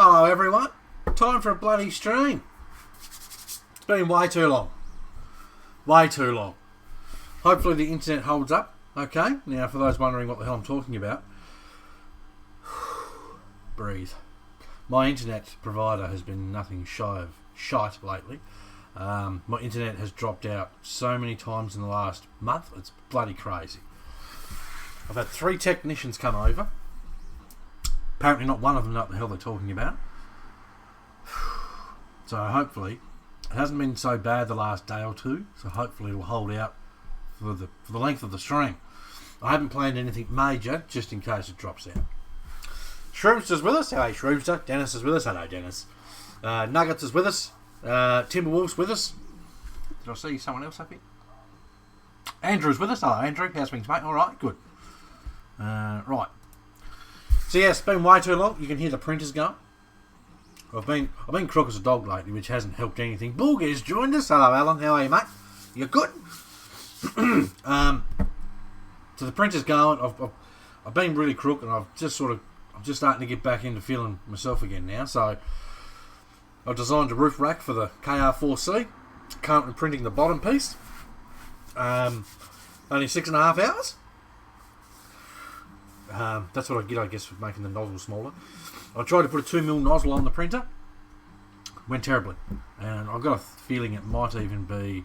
Hello everyone, time for a bloody stream. It's been way too long. Way too long. Hopefully the internet holds up, okay? Now for those wondering what the hell I'm talking about, breathe. My internet provider has been nothing shy of shite lately. My internet has dropped out so many times in the last month, it's bloody crazy. I've had 3 technicians come over. Apparently not one of them know what the hell they're talking about. So hopefully, it hasn't been so bad the last day or two, so hopefully it'll hold out for the length of the stream. I haven't planned anything major, just in case it drops out. Shroomster's with us. Hello Shroomster. Dennis is with us. Hello Dennis. Nuggets is with us. Timberwolf's with us. Did I see someone else up here? Andrew's with us. Hello Andrew. How's things, mate? Alright, good. Right. So yeah, it's been way too long. You can hear the printers going. I've been crook as a dog lately, which hasn't helped anything. Bulgar's joined us. Hello Alan. How are you, mate? You good? So the printer's going. I've been really crook, and I'm just starting to get back into feeling myself again now. So I've designed a roof rack for the KR4C. Currently printing the bottom piece. Only 6.5 hours. That's what I get, I guess, for making the nozzle smaller. I tried to put a 2mm nozzle on the printer. Went terribly, and I've got a feeling it might even be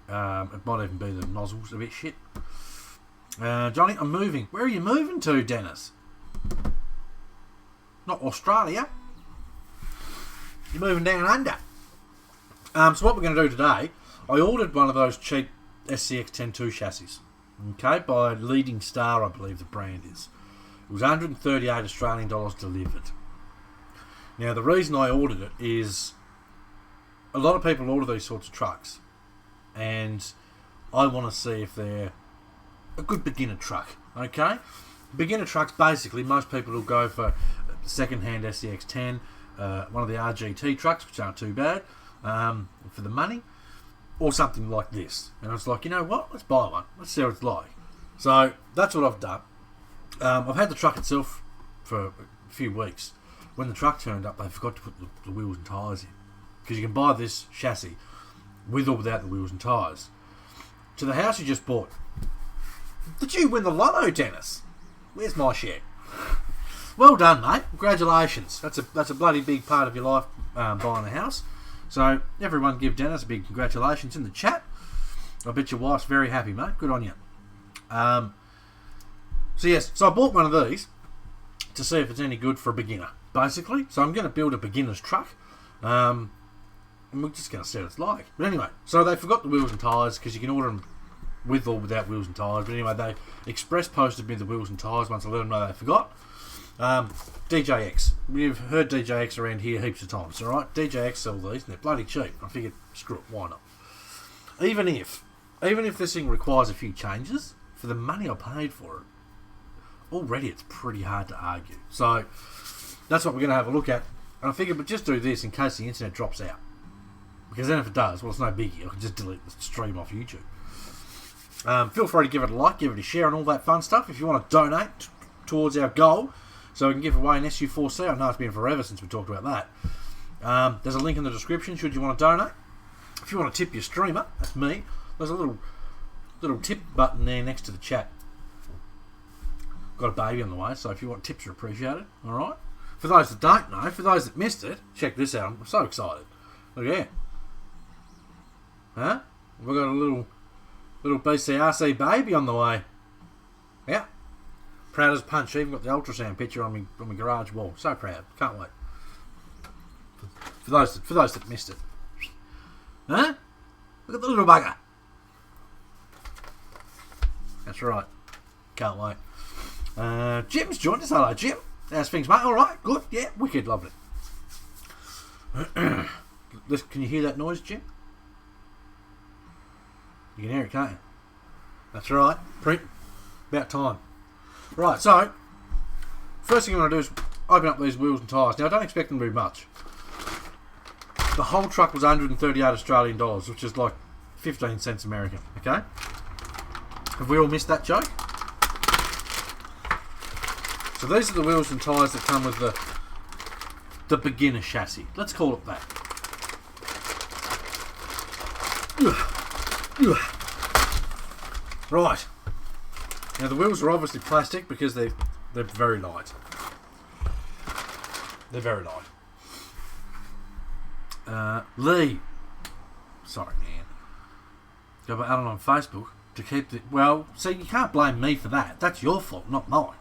the nozzle's a bit shit. Johnny, I'm moving. Where are you moving to, Dennis? Not Australia. You're moving down under. So what we're going to do today, I ordered one of those cheap SCX 10.2 chassis. Okay, by Leading Star, I believe the brand is. It was 138 Australian dollars delivered. Now, the reason I ordered it is a lot of people order these sorts of trucks, and I want to see if they're a good beginner truck. Okay, beginner trucks, basically, most people will go for second-hand SCX 10, one of the RGT trucks, which aren't too bad for the money. Or something like this. And I was like, you know what? Let's buy one. Let's see what it's like. So that's what I've done. I've had the truck itself for a few weeks. When the truck turned up, they forgot to put the wheels and tyres in. Because you can buy this chassis with or without the wheels and tyres. To the house you just bought. Did you win the lotto, Dennis? Where's my share? Well done, mate. Congratulations. That's a bloody big part of your life, buying a house. So, everyone give Dennis a big congratulations in the chat. I bet your wife's very happy, mate. Good on you. So I bought one of these to see if it's any good for a beginner, basically. So I'm going to build a beginner's truck. And we're just going to see what it's like. But anyway, so they forgot the wheels and tyres, because you can order them with or without wheels and tyres. But anyway, they express posted me the wheels and tyres once I let them know they forgot. DJX. We've heard DJX around here heaps of times, alright? DJX sell these, and they're bloody cheap. I figured, screw it, why not? Even if this thing requires a few changes, for the money I paid for it, already it's pretty hard to argue. So, that's what we're going to have a look at. And I figured, but just do this in case the internet drops out. Because then if it does, well, it's no biggie. I can just delete the stream off YouTube. Feel free to give it a like, give it a share, and all that fun stuff. If you want to donate towards our goal, so we can give away an SU4C. I know it's been forever since we talked about that. There's a link in the description should you want to donate. If you want to tip your streamer, that's me. There's a little tip button there next to the chat. Got a baby on the way, so if you want tips are appreciated. Alright? For those that don't know, for those that missed it, check this out. I'm so excited. Look here. Huh? We've got a little BCRC baby on the way. Yeah. Proud as punch. Even got the ultrasound picture on my garage wall. So proud. Can't wait. For those that missed it. Huh? Look at the little bugger. That's right. Can't wait. Jim's joined us. Hello, Jim. How's things, mate? Alright, good. Yeah, wicked. Lovely. Can you hear that noise, Jim? You can hear it, can't you? That's right. Print. About time. Right, so, first thing I'm going to do is open up these wheels and tyres. Now, I don't expect them to be much. The whole truck was 138 Australian dollars, which is like 15 cents American, okay? Have we all missed that joke? So these are the wheels and tyres that come with the the beginner chassis. Let's call it that. Right. Now the wheels are obviously plastic because they're very light. They're very light. Lee. Sorry, man. Go out on Facebook to keep the... Well, see, you can't blame me for that. That's your fault, not mine.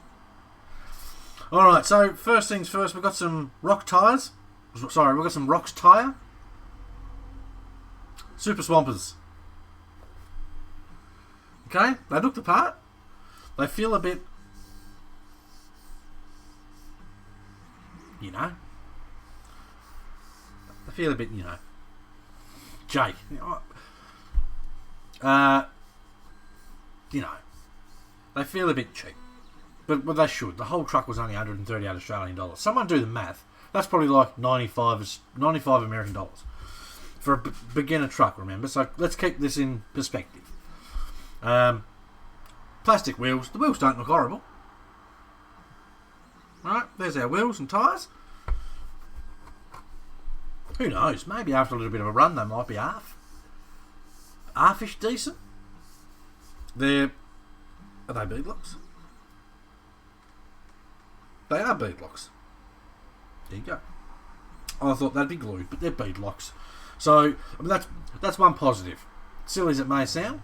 Alright, so first things first, we've got some rock tyres. Sorry, we've got some Rocks tyre. Super Swampers. Okay, they look the part. They feel a bit... You know. They feel a bit, you know. Jake. You know. They feel a bit cheap. But they should. The whole truck was only 138 Australian dollars. Someone do the math. That's probably like 95 American dollars. For a beginner truck, remember? So let's keep this in perspective. Plastic wheels. The wheels don't look horrible. Alright, there's our wheels and tyres. Who knows? Maybe after a little bit of a run they might be halfish decent. Are they beadlocks? They are beadlocks. There you go. I thought they'd be glued, but they're beadlocks. So I mean, that's one positive. Silly as it may sound,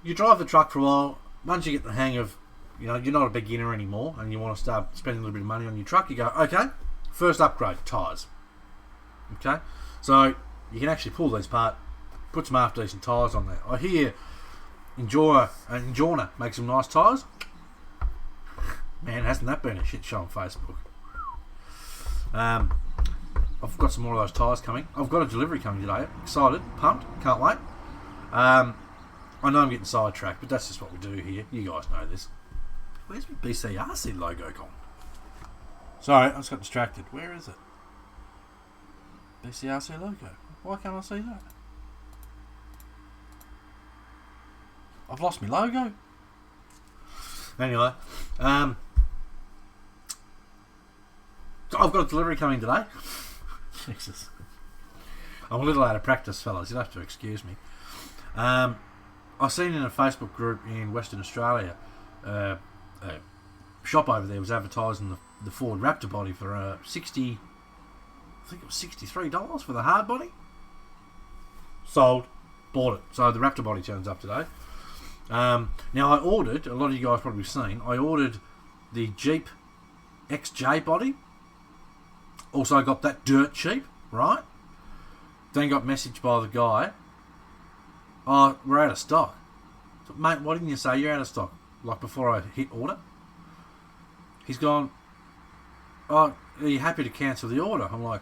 you drive the truck for a while. Once you get the hang of, you know, you're not a beginner anymore, and you want to start spending a little bit of money on your truck. You go, okay, first upgrade, tyres. Okay, so you can actually pull these apart, put some half decent tyres on there. I hear Enjoyner make some nice tyres. Man, hasn't that been a shit show on Facebook? I've got some more of those tyres coming. I've got a delivery coming today. Excited, pumped, can't wait. I know I'm getting sidetracked, but that's just what we do here. You guys know this. Where's my BCRC logo gone? Sorry, I just got distracted. Where is it? BCRC logo. Why can't I see that? I've lost my logo. Anyway, I've got a delivery coming today. Jesus. I'm a little out of practice, fellas. You'll have to excuse me. I've seen in a Facebook group in Western Australia, a shop over there was advertising the Ford Raptor body for I think it was $63 for the hard body. Sold. Bought it. So the Raptor body turns up today. Now I ordered, a lot of you guys probably seen, I ordered the Jeep XJ body. Also got that dirt cheap, right? Then got messaged by the guy, oh, we're out of stock. So, mate, why didn't you say you're out of stock? Like before I hit order. He's gone, oh, are you happy to cancel the order? I'm like,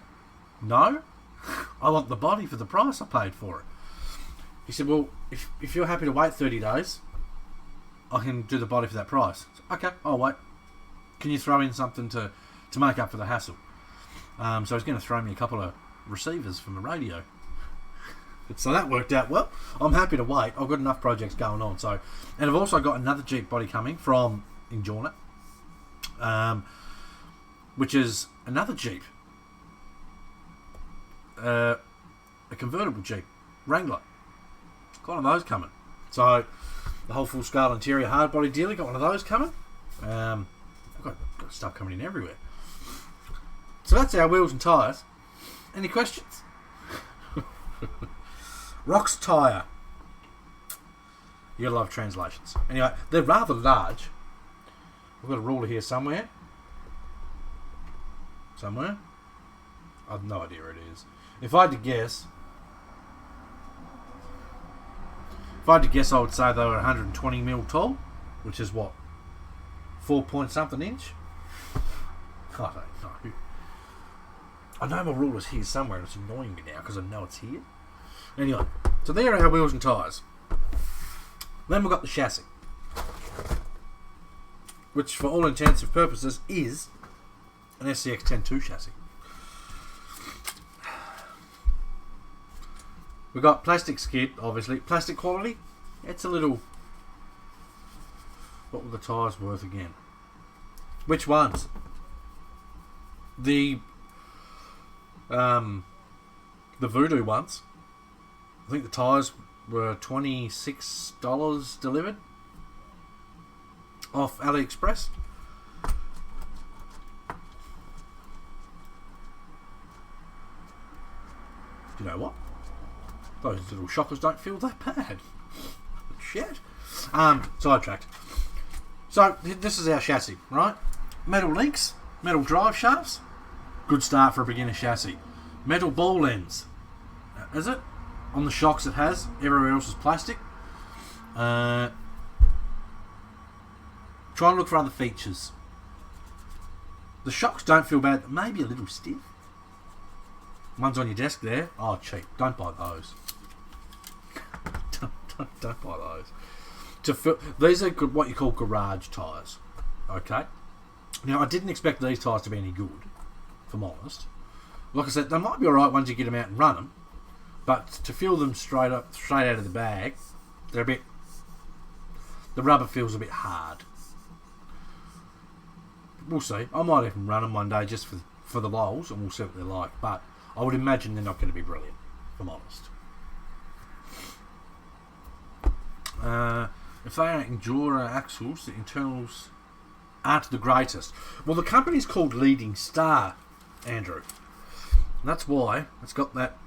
no. I want the body for the price I paid for it. He said, well, if you're happy to wait 30 days, I can do the body for that price. Okay, I'll wait. Can you throw in something to make up for the hassle? So he's going to throw me a couple of receivers from the radio. So that worked out well. I'm happy to wait. I've got enough projects going on. So, and I've also got another Jeep body coming from Enjoyner, which is another Jeep. A convertible Jeep Wrangler. Got one of those coming. So the whole full scale interior hard body dealer, got one of those coming. I've got stuff coming in everywhere. So that's our wheels and tyres. Any questions? Rocks tyre. You gotta love translations. Anyway, they're rather large. I've got a ruler here somewhere. I have no idea where it is. If I had to guess, I would say they were 120mm tall, which is what, 4 point something inch? I don't know. I know my ruler's here somewhere and it's annoying me now because I know it's here. Anyway, so there are our wheels and tyres. Then we've got the chassis, which for all intents and purposes is an SCX 10.2 chassis. We've got plastic skid, obviously. Plastic quality, it's a little... What were the tyres worth again? Which ones? The Voodoo ones, I think the tyres were $26 delivered off AliExpress. You know what? Those little shockers don't feel that bad. Shit. Sidetracked. So, this is our chassis, right? Metal links, metal drive shafts. Good start for a beginner chassis. Metal ball ends. Is it? On the shocks it has. Everywhere else is plastic. Try and look for other features. The shocks don't feel bad. Maybe a little stiff. One's on your desk there. Oh, cheap. Don't buy those. don't buy those. These are what you call garage tyres. Okay? Now, I didn't expect these tyres to be any good, if I'm honest. Like I said, they might be alright once you get them out and run them, but to fill them straight out of the bag, they're a bit... The rubber feels a bit hard. We'll see. I might even run them one day just for the lols, and we'll see what they're like, but I would imagine they're not going to be brilliant, if I'm honest. If they don't endure axles, the internals aren't the greatest. Well, the company's called Leading Star, Andrew. And that's why it's got that.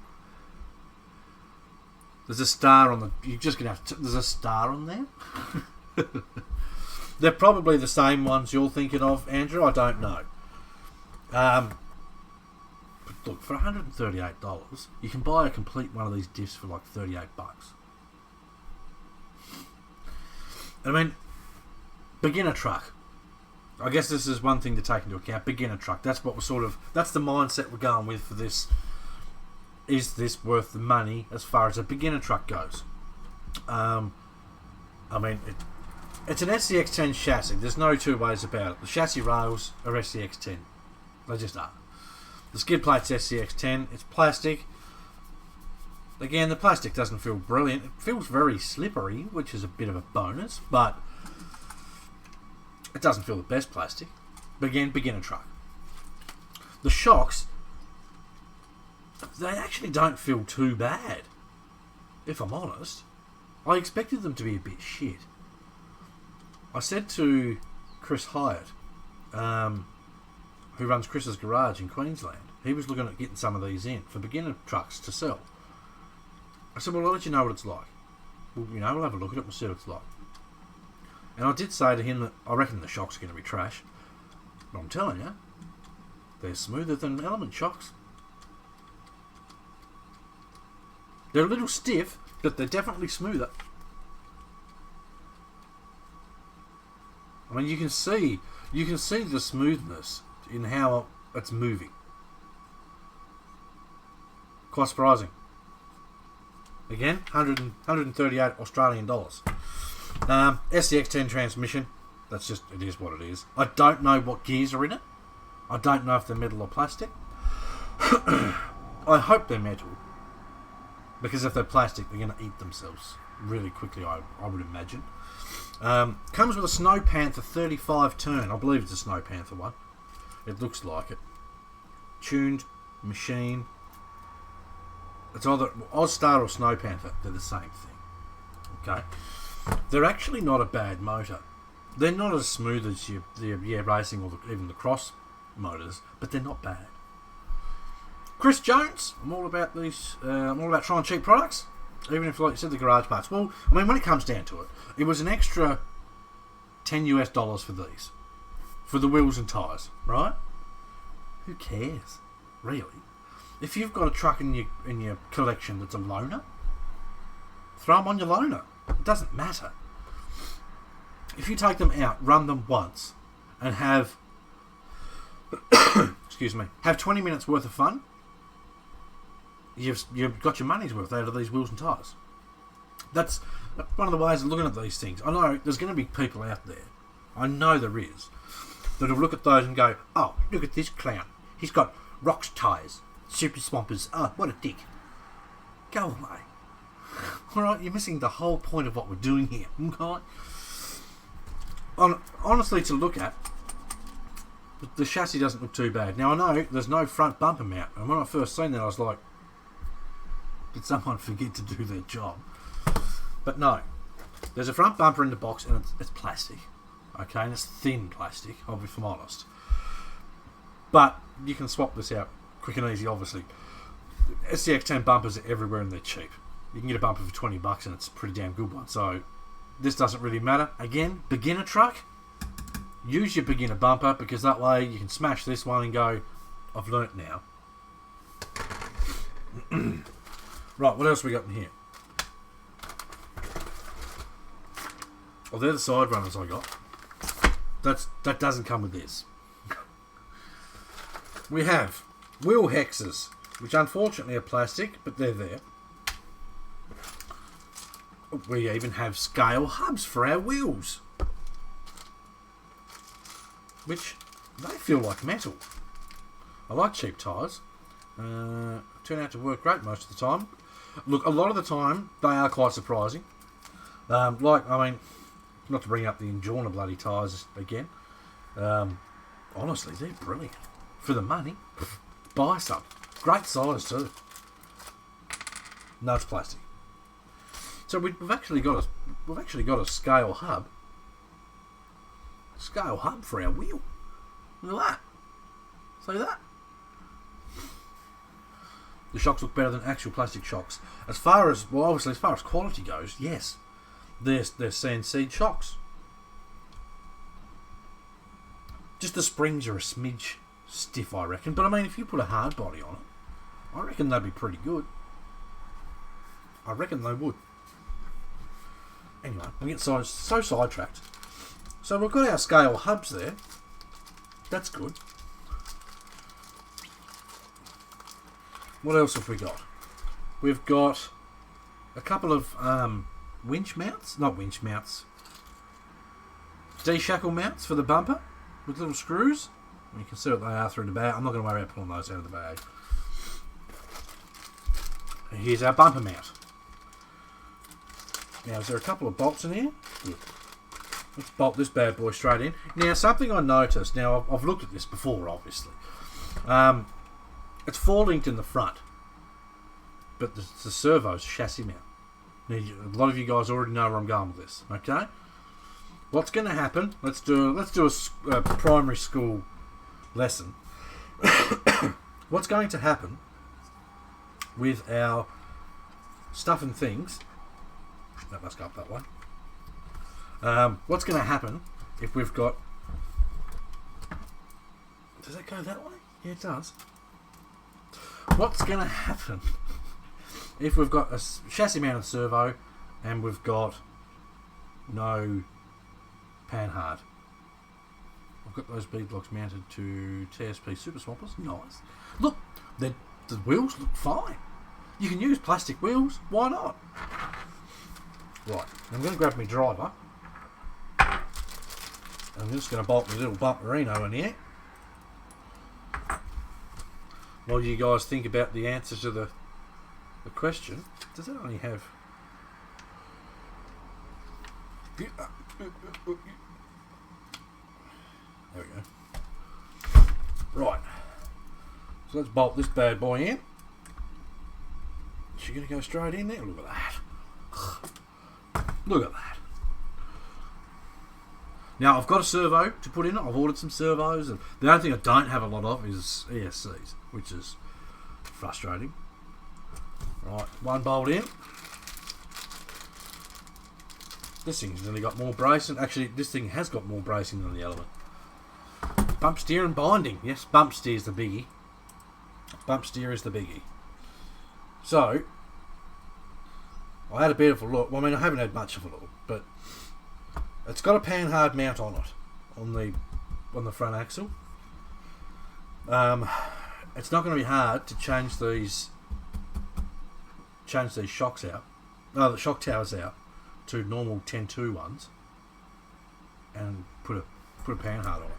There's a star on the. You're just gonna have to. There's a star on there. They're probably the same ones you're thinking of, Andrew. I don't know. But look, for $138, you can buy a complete one of these diffs for like $38. I mean, beginner truck. I guess this is one thing to take into account. Beginner truck. That's what we're that's the mindset we're going with for this. Is this worth the money as far as a beginner truck goes? I mean, it's an SCX10 chassis. There's no two ways about it. The chassis rails are SCX10. They just are. The skid plate's SCX10. It's plastic. Again, the plastic doesn't feel brilliant. It feels very slippery, which is a bit of a bonus, but it doesn't feel the best plastic. But again, beginner truck. The shocks, they actually don't feel too bad, if I'm honest. I expected them to be a bit shit. I said to Chris Hyatt, who runs Chris's Garage in Queensland, he was looking at getting some of these in for beginner trucks to sell. I said, well, I'll let you know what it's like. Well, we'll have a look at it, we'll see what it's like. And I did say to him that I reckon the shocks are going to be trash. But I'm telling you, they're smoother than element shocks. They're a little stiff, but they're definitely smoother. I mean, you can see the smoothness in how it's moving. Quite surprising. Again, 138 Australian dollars. SCX10 transmission. That's just, it is what it is. I don't know what gears are in it. I don't know if they're metal or plastic. I hope they're metal. Because if they're plastic, they're going to eat themselves really quickly, I would imagine. Comes with a Snow Panther 35 turn. I believe it's a Snow Panther one. It looks like it. Tuned, machine. It's either Ozstar or Snow Panther. They're the same thing. Okay. They're actually not a bad motor. They're not as smooth as the racing or even the cross motors, but they're not bad. Chris Jones, I'm all about these. I'm all about trying cheap products, even if, like you said, the garage parts. Well, I mean, when it comes down to it, it was an extra $10 for these, for the wheels and tyres, right? Who cares, really? If you've got a truck in your collection that's a loaner, throw them on your loaner. It doesn't matter. If you take them out, run them once, and have excuse me, have 20 minutes worth of fun, you've got your money's worth out of these wheels and tyres. That's one of the ways of looking at these things. I know there's going to be people out there, I know there is, that'll look at those and go, oh, look at this clown. He's got rocks tyres, super swampers. Oh, what a dick. Go away. Alright, you're missing the whole point of what we're doing here. Okay? Honestly, to look at, the chassis doesn't look too bad. Now I know there's no front bumper mount, and when I first seen that I was like, did someone forget to do their job? But no, there's a front bumper in the box, and it's plastic, okay, and it's thin plastic, I'll be honest. But you can swap this out quick and easy, obviously. SCX10 bumpers are everywhere and they're cheap. You can get a bumper for $20 and it's a pretty damn good one. So this doesn't really matter. Again, beginner truck, use your beginner bumper, because that way you can smash this one and go, I've learnt now. Right, what else we got in here? Oh, they're the side runners I got. That doesn't come with this. We have wheel hexes, which unfortunately are plastic, but they're there. We even have scale hubs for our wheels, which they feel like metal. I like cheap tyres. Turn out to work great most of the time. Look, a lot of the time they are quite surprising. I mean, not to bring up the Enjorna bloody tyres again. Honestly, they're brilliant. For the money, buy some. Great size too. No, it's plastic. So we've actually got a scale hub. Scale hub for our wheel. Look at that. See that? The shocks look better than actual plastic shocks. As far as quality goes, yes, they're CNC shocks. Just the springs are a smidge stiff, I reckon. But I mean, if you put a hard body on it, I reckon they'd be pretty good. I reckon they would. Anyway, I'm getting so sidetracked. So we've got our scale hubs there. That's good. What else have we got? We've got a couple of winch mounts. Not winch mounts. D-shackle mounts for the bumper with little screws. You can see what they are through the bag. I'm not going to worry about pulling those out of the bag. And here's our bumper mount. Now, is there a couple of bolts in here? Good. Let's bolt this bad boy straight in. Now, something I noticed. Now, I've looked at this before, obviously. It's 4-linked in the front, but the servo's chassis mount. Now, a lot of you guys already know where I'm going with this. Okay. What's going to happen? Let's do a primary school lesson. What's going to happen with our stuff and things? That must go up that way. What's going to happen if we've got? Does that go that way? Yeah, it does. What's going to happen if we've got a chassis mounted servo and we've got no panhard? I've got those bead blocks mounted to TSP Super Swampers. Nice. Look, the wheels look fine. You can use plastic wheels. Why not? Right, I'm going to grab my driver. I'm just going to bolt my little bumperino in here. What do you guys think about the answer to the question? Does it only have... There we go. Right. So let's bolt this bad boy in. Is she going to go straight in there? Look at that. Look at that. Now, I've got a servo to put in it. I've ordered some servos. And the only thing I don't have a lot of is ESCs, which is frustrating. Right, one bolt in. This thing's nearly got more bracing. Actually, this thing has got more bracing than the Element. Bump steer and binding. Yes, bump steer is the biggie. Bump steer is the biggie. So, I had a bit of a look. Well, I mean, I haven't had much of a look, but it's got a panhard mount on it, on the front axle. It's not going to be hard to change these shocks out. No, the shock towers out to normal 10.2 ones, and put a panhard on it.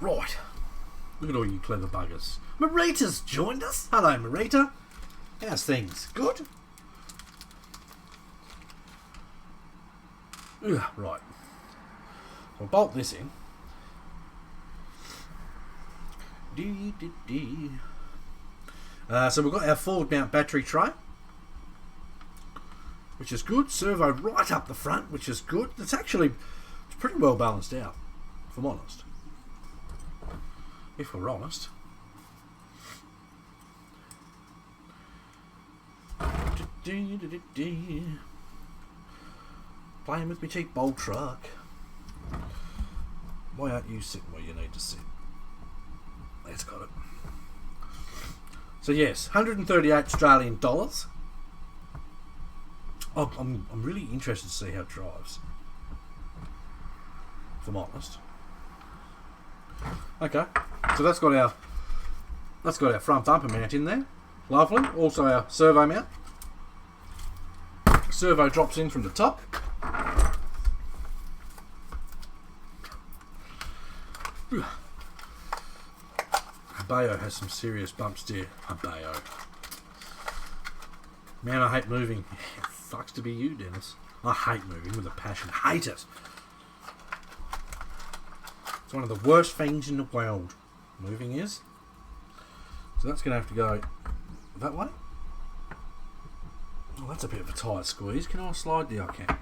Right. Look at all you clever buggers. Marita's joined us. Hello, Marita. How's things? Good? Ugh, right. We'll bolt this in. So we've got our forward mount battery tray, which is good. Servo right up the front, which is good. It's pretty well balanced out, if I'm honest. If we're honest. Playing with me cheap bolt truck. Why aren't you sitting where you need to sit? That's got it. So yes, 138 Australian dollars. Oh, I'm really interested to see how it drives, if I'm honest. Okay, so that's got our front bumper mount in there. Lovely. Also our servo mount. Servo drops in from the top. Bayo has some serious bumps there. Bayo. Man, I hate moving. Fucks to be you, Dennis. I hate moving with a passion. Hate it. It's one of the worst things in the world. Moving is. So that's going to have to go that way. Oh, that's a bit of a tight squeeze. Can I slide there? I can.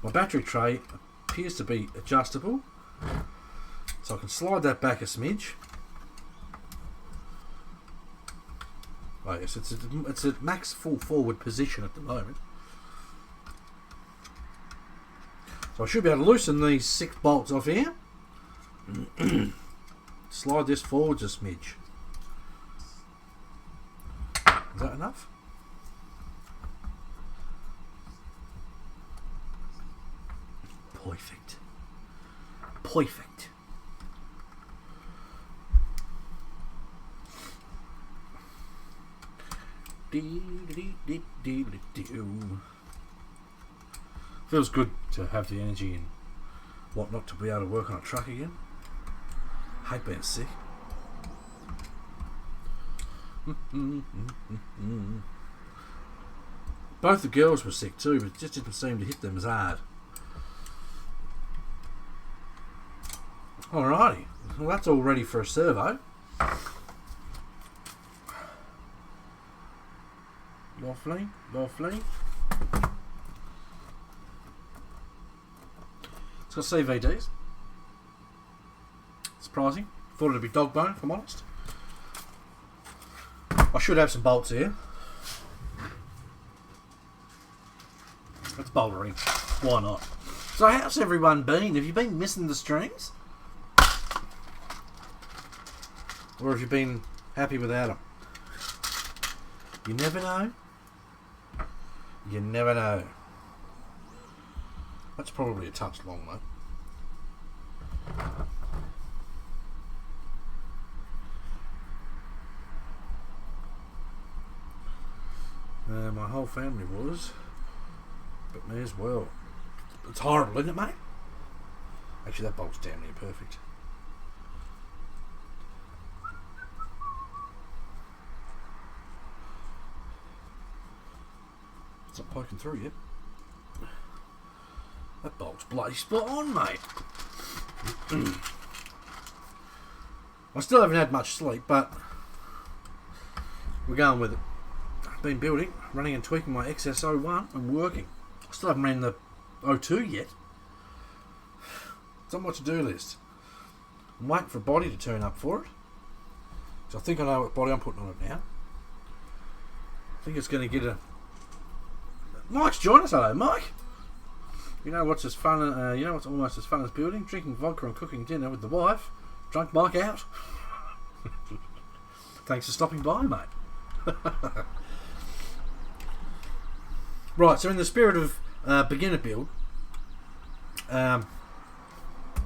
My battery tray appears to be adjustable. So I can slide that back a smidge. Oh yes, it's at max full forward position at the moment. So I should be able to loosen these 6 bolts off here. Slide this forwards a smidge. Is that enough? Perfect. Perfect. Feels good to have the energy and whatnot to be able to work on a truck again. Hate being sick. Both the girls were sick too, but it just didn't seem to hit them as hard. Alrighty, well that's all ready for a servo. Lovely, lovely. It's got CVDs. Surprising. Thought it'd be dog bone, if I'm honest. I should have some bolts here. Let's Soldering. Why not? So how's everyone been? Have you been missing the streams? Or have you been happy without them? You never know. You never know. That's probably a touch long though. My whole family was, but me as well. It's horrible, isn't it, mate? Actually, that bolt's damn near perfect. It's not poking through yet. That bolt's bloody spot on, mate. I still haven't had much sleep, but we're going with it. I've been building, running and tweaking my XS01 and working. I still haven't ran the 02 yet. It's on my to-do list. I'm waiting for a body to turn up for it. So I think I know what body I'm putting on it now. I think it's going to get a... Mike's joined us. Hello, Mike. You know what's as fun? You know what's almost as fun as building? Drinking vodka and cooking dinner with the wife. Drunk Mike out. Thanks for stopping by, mate. Right, so in the spirit of beginner build,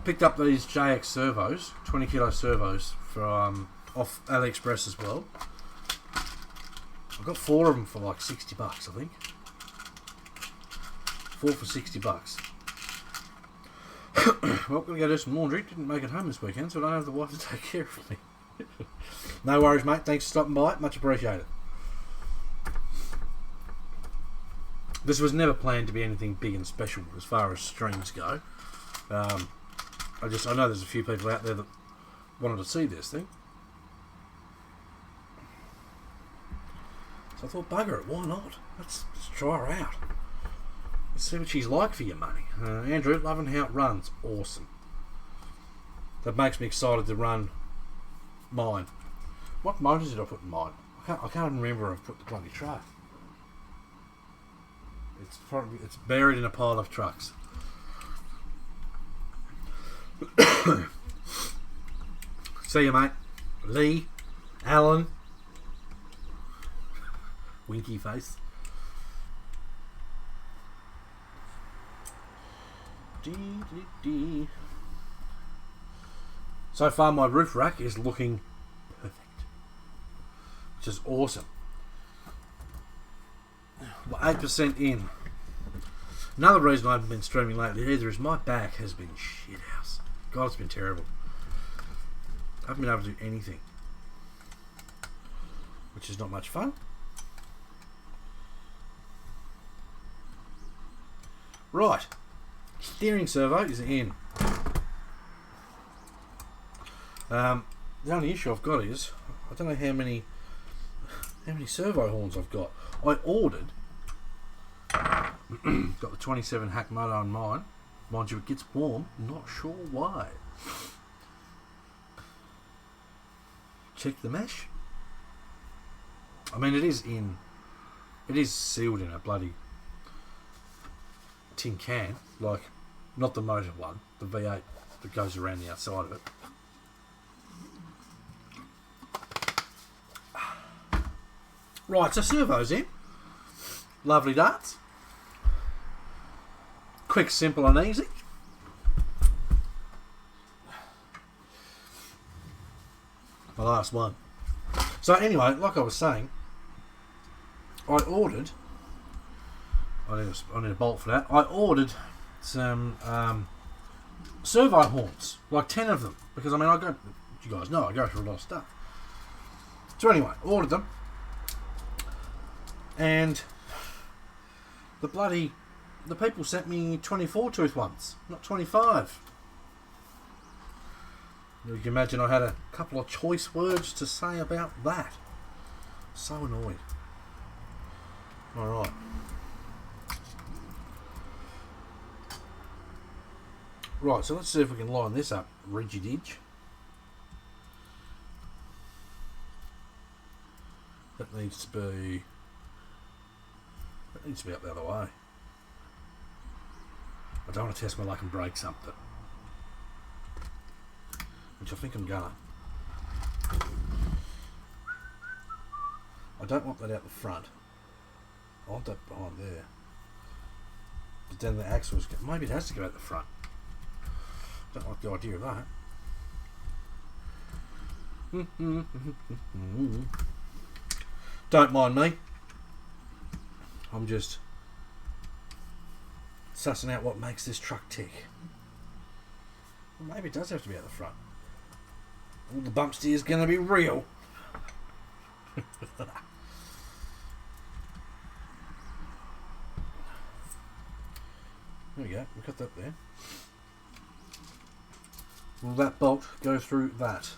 picked up these JX servos, 20 kilo servos from off AliExpress as well. I've got 4 of them for like $60, I think. 4 for $60. Well, gonna go do some laundry. Didn't make it home this weekend, so I don't have the wife to take care of me. No worries, mate. Thanks for stopping by. Much appreciated. This was never planned to be anything big and special as far as streams go. I know there's a few people out there that wanted to see this thing. So I thought, bugger it, why not? Let's try her out. Let's see what she's like for your money. Andrew, loving how it runs. Awesome. That makes me excited to run mine. What motors did I put in mine? I can't remember where I've put the bloody truck. It's buried in a pile of trucks. See you, mate. Lee, Alan, winky face. So far, my roof rack is looking perfect, which is awesome. 8% in. Another reason I haven't been streaming lately either is my back has been shit house. God, it's been terrible. I haven't been able to do anything, which is not much fun. Right, steering servo is in. The only issue I've got is I don't know how many servo horns I've got. I ordered. Got the 27 hack motor on mine. Mind you, it gets warm. Not sure why. Check the mesh. I mean, it is sealed in a bloody tin can, like not the motor one, the V8 that goes around the outside of it. Right, so servo's in. Lovely darts. Quick, simple and easy. The last one. So anyway, like I was saying, I ordered, I need a bolt for that. I ordered some servo horns, like 10 of them, because I mean, you guys know I go through a lot of stuff. So anyway, ordered them, and the people sent me 24 tooth ones, not 25. You can imagine I had a couple of choice words to say about that. So annoyed. Alright. Right, so let's see if we can line this up. Rigid edge. That needs to be up the other way. I don't want to test my luck and break something, which I think I'm gonna. I don't want that out the front. I want that behind there. But then the axles, maybe it has to go out the front. Don't like the idea of that. Don't mind me. I'm just sussing out what makes this truck tick. Well, maybe it does have to be at the front. All the bump steer is going to be real. There we go, we've got that there. Will that bolt go through that?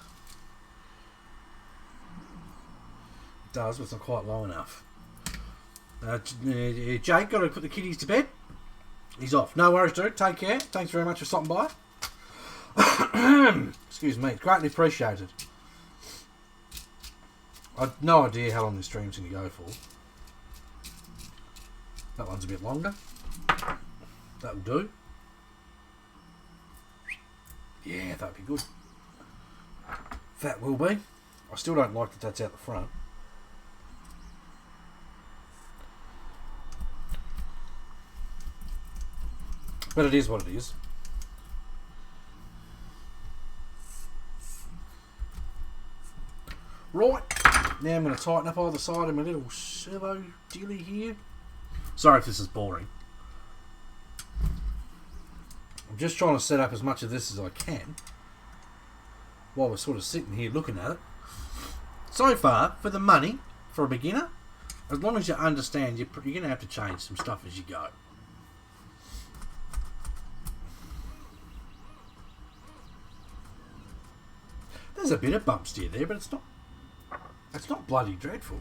It does, but it's not quite low enough. Jake, got to put the kiddies to bed. He's off. No worries, dude. Take care. Thanks very much for stopping by. Excuse me. Greatly appreciated. I've no idea how long this stream's going to go for. That one's a bit longer. That'll do. Yeah, that'd be good. That will be. I still don't like that that's out the front. But it is what it is. Right, now I'm going to tighten up either side of my little servo dealy here. Sorry if this is boring. I'm just trying to set up as much of this as I can while we're sort of sitting here looking at it. So far, for the money, for a beginner, as long as you understand, you're going to have to change some stuff as you go. There's a bit of bump steer there, but it's not. It's not bloody dreadful.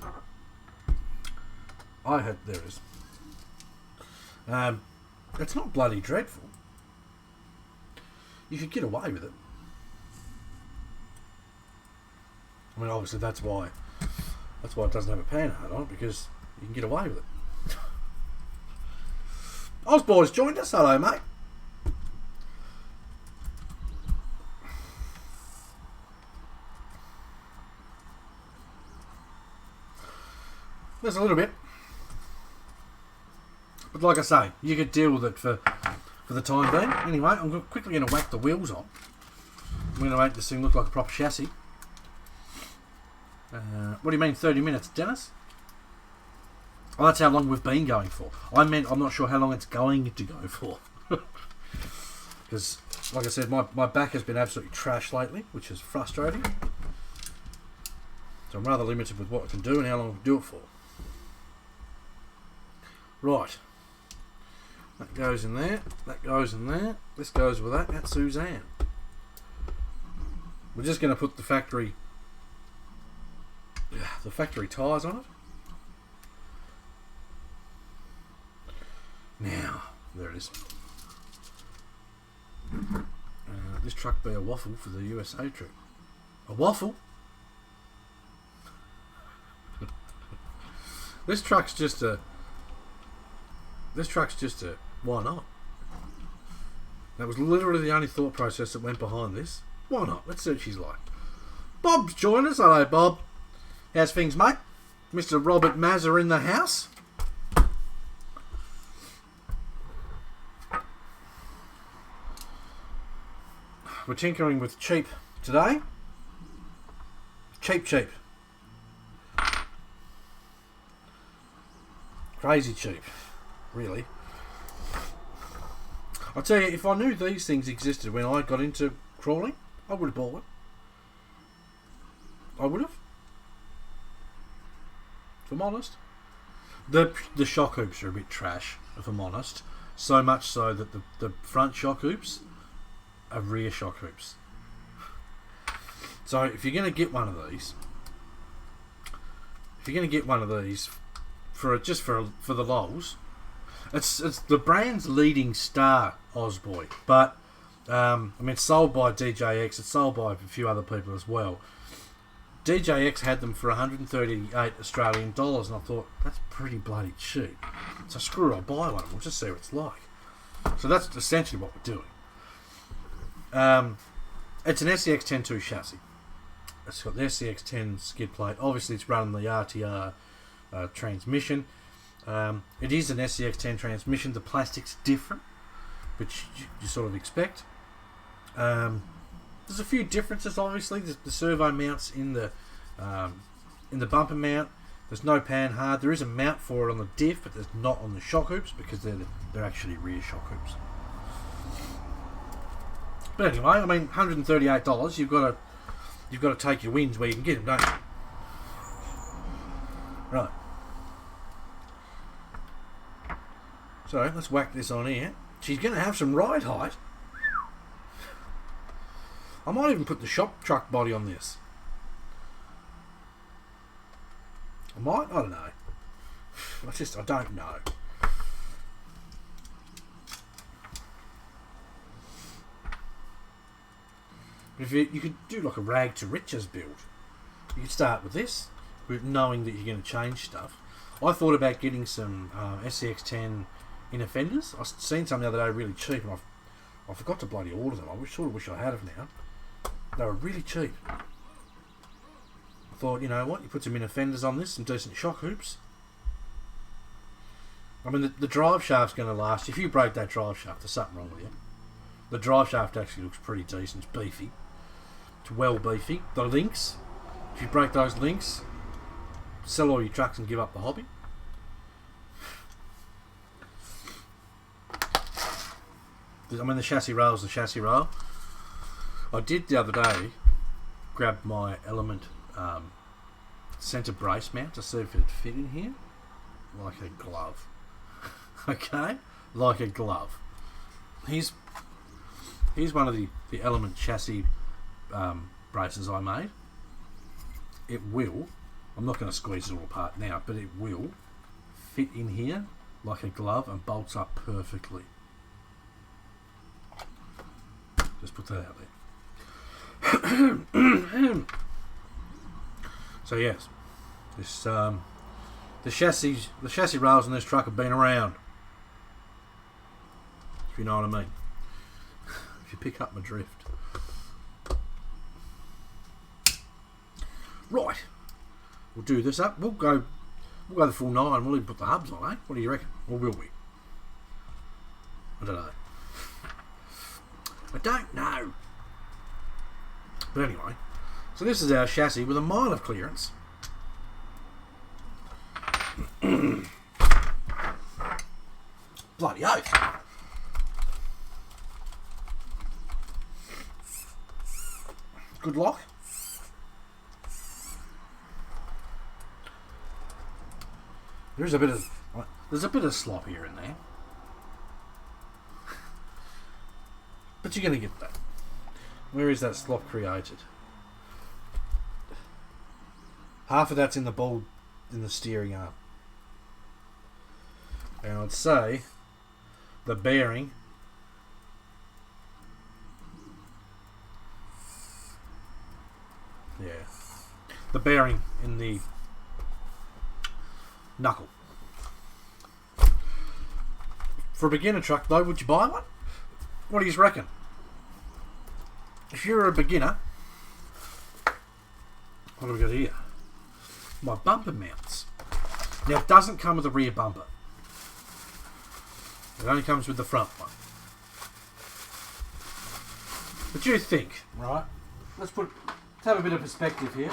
There it is. It's not bloody dreadful. You could get away with it. I mean, obviously that's why it doesn't have a panhard on it, because you can get away with it. Osborne's joined us. Hello, mate. There's a little bit. But like I say, you could deal with it for the time being. Anyway, I'm quickly going to whack the wheels on. I'm going to make this thing look like a proper chassis. What do you mean 30 minutes, Dennis? Oh, that's how long we've been going for. I'm not sure how long it's going to go for. Because, like I said, my back has been absolutely trash lately, which is frustrating. So I'm rather limited with what I can do and how long I can do it for. Right. That goes in there. That goes in there. This goes with that. That's Suzanne. We're just going to put the factory tyres on it. Now, there it is. This truck be a waffle for the USA trip. A waffle? This truck's just a... Why not? That was literally the only thought process that went behind this. Why not? Let's see what she's like. Bob's joined us. Hello, Bob. How's things, mate? Mr. Robert Mazza in the house. We're tinkering with cheap today. Cheap. Crazy cheap. Really. I'll tell you, if I knew these things existed when I got into crawling, I would have bought one. I would have. If I'm honest. The shock hoops are a bit trash, if I'm honest. So much so that the front shock hoops are rear shock hoops. So if you're going to get one of these, for the lols, it's the brand's leading star, Osboy, but I mean, it's sold by DJX. It's sold by a few other people as well. DJX had them for 138 Australian dollars, and I thought, that's pretty bloody cheap. So screw it, I'll buy one. We'll just see what it's like. So that's essentially what we're doing. It's an SCX 10.2 chassis. It's got the SCX 10 skid plate. Obviously, it's running the RTR transmission. It is an SCX 10 transmission. The plastic's different, which you sort of expect. There's a few differences, obviously. The servo mounts in the bumper mount. There's no panhard. There is a mount for it on the diff, but there's not on the shock hoops because they're actually rear shock hoops. But anyway, I mean, $138. You've got to take your wins where you can get them, don't you? Right. So let's whack this on here. She's going to have some ride height. I might even put the shop truck body on this. I might? I don't know. I don't know. But if you could do like a rag to riches build. You could start with this, with knowing that you're going to change stuff. I thought about getting some SCX 10 inner fenders. I seen some the other day really cheap, and I forgot to bloody order them. I sort of wish I had them now. They were really cheap. I thought, you know what, you put some inner fenders on this, some decent shock hoops. I mean, the drive shaft's going to last. If you break that drive shaft, there's something wrong with you. The drive shaft actually looks pretty decent. It's beefy. It's well beefy. The links, if you break those links, sell all your trucks and give up the hobby. I mean, the chassis rail is the chassis rail. I did the other day grab my Element centre brace mount to see if it fit in here. Like a glove. Okay? Like a glove. Here's one of the Element chassis braces I made, it will, I'm not going to squeeze it all apart now, but it will fit in here like a glove and bolts up perfectly. Just put that out there. So yes, this the chassis rails on this truck have been around, if you know what I mean. If you pick up my drift. Right, we'll do this up. We'll go the full 9. We'll even put the hubs on, eh? What do you reckon? Or will we? I don't know. I don't know. But anyway, so this is our chassis with a mile of clearance. Bloody oath. Good lock. There's a bit of slop here and there, but you're going to get that. Where is that slop created? Half of that's in the ball, in the steering arm, and I'd say the bearing in the knuckle. For a beginner truck though, would you buy one? What do you reckon? If you're a beginner, what do we got here? My bumper mounts. Now it doesn't come with a rear bumper. It only comes with the front one. But you think, right? Let's have a bit of perspective here.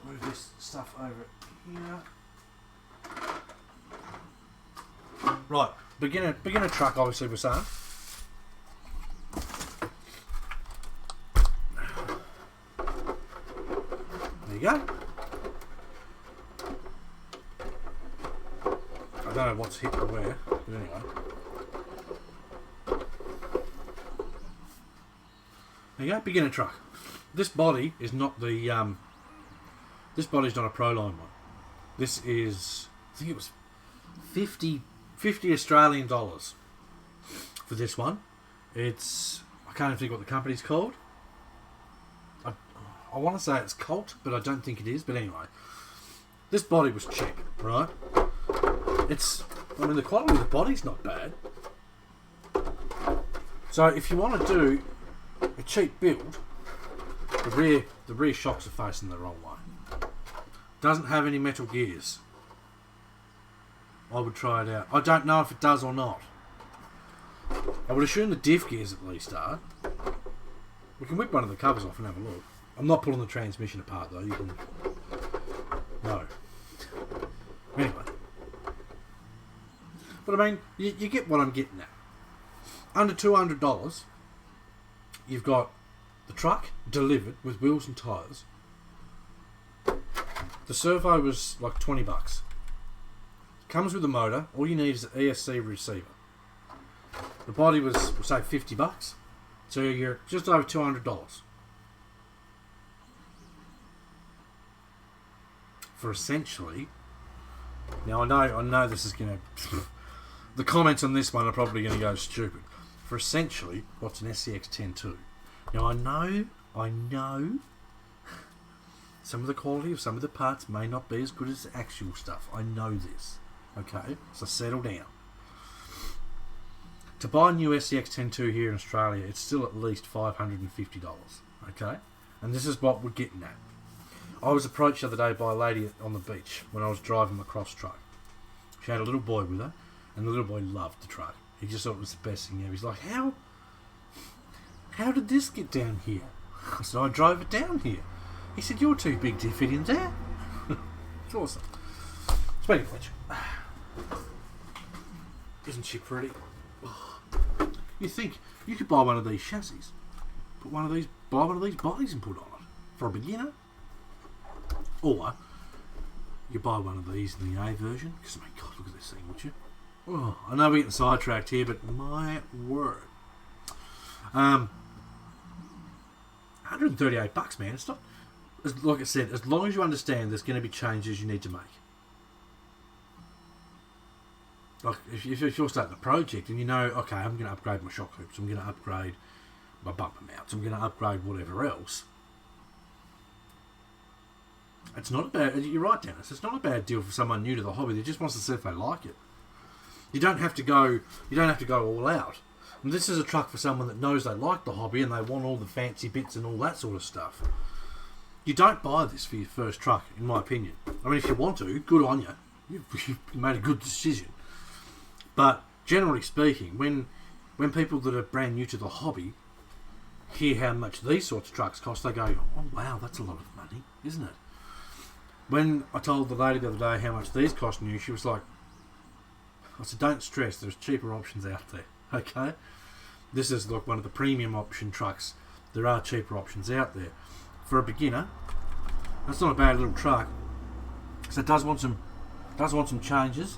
Move this stuff over here. Right, beginner truck, obviously we're saying. There you go. I don't know what's hit or where, but anyway. There you go, beginner truck. This body is not the this body's not a Proline one. This is, I think it was 50 Australian dollars for this one. It's, I can't even think what the company's called. I want to say it's Colt, but I don't think it is. But anyway, this body was cheap, right? I mean, the quality of the body's not bad. So if you want to do a cheap build, the rear shocks are facing the wrong way. Doesn't have any metal gears. I would try it out. I don't know if it does or not. I would assume the diff gears at least are. We can whip one of the covers off and have a look. I'm not pulling the transmission apart though. You can. No. Anyway. But I mean, you get what I'm getting at. Under $200, you've got the truck delivered with wheels and tyres. The servo was like $20. Comes with a motor. All you need is an ESC receiver. The body was, we'll say, $50. So you're just over $200 for essentially. Now I know this is going to. The comments on this one are probably going to go stupid. For essentially, what's an SCX 10.2? Now I know. Some of the quality of some of the parts may not be as good as the actual stuff. I know this. Okay, so settle down. To buy a new SCX 10.2 here in Australia, it's still at least $550. Okay, and this is what we're getting at. I was approached the other day by a lady on the beach when I was driving my cross truck. She had a little boy with her, and the little boy loved the truck. He just thought it was the best thing ever. He's like, how did this get down here? I said, I drove it down here. He said, you're too big to fit in there. It's awesome. Speaking of which, isn't she pretty? You think you could buy one of these chassis, buy one of these bodies and put on it for a beginner, or you buy one of these in the A version. Because I mean, God, look at this thing, would you? Oh, I know we're getting sidetracked here, but my word. $138, man. It's not, like I said, as long as you understand there's going to be changes you need to make. Like, if you're starting a project and you know, okay, I'm going to upgrade my shock hoops, I'm going to upgrade my bumper mounts, I'm going to upgrade whatever else. It's not a bad, you're right, Dennis, it's not a bad deal for someone new to the hobby that just wants to see if they like it. You don't have to go all out. And this is a truck for someone that knows they like the hobby and they want all the fancy bits and all that sort of stuff. You don't buy this for your first truck, in my opinion. I mean, if you want to, good on you. You've made a good decision. But generally speaking, when people that are brand new to the hobby hear how much these sorts of trucks cost, they go, oh wow, that's a lot of money, isn't it? When I told the lady the other day how much these cost new, she was like, I said, don't stress, there's cheaper options out there, okay? This is like one of the premium option trucks. There are cheaper options out there. For a beginner, that's not a bad little truck. So it does want some changes.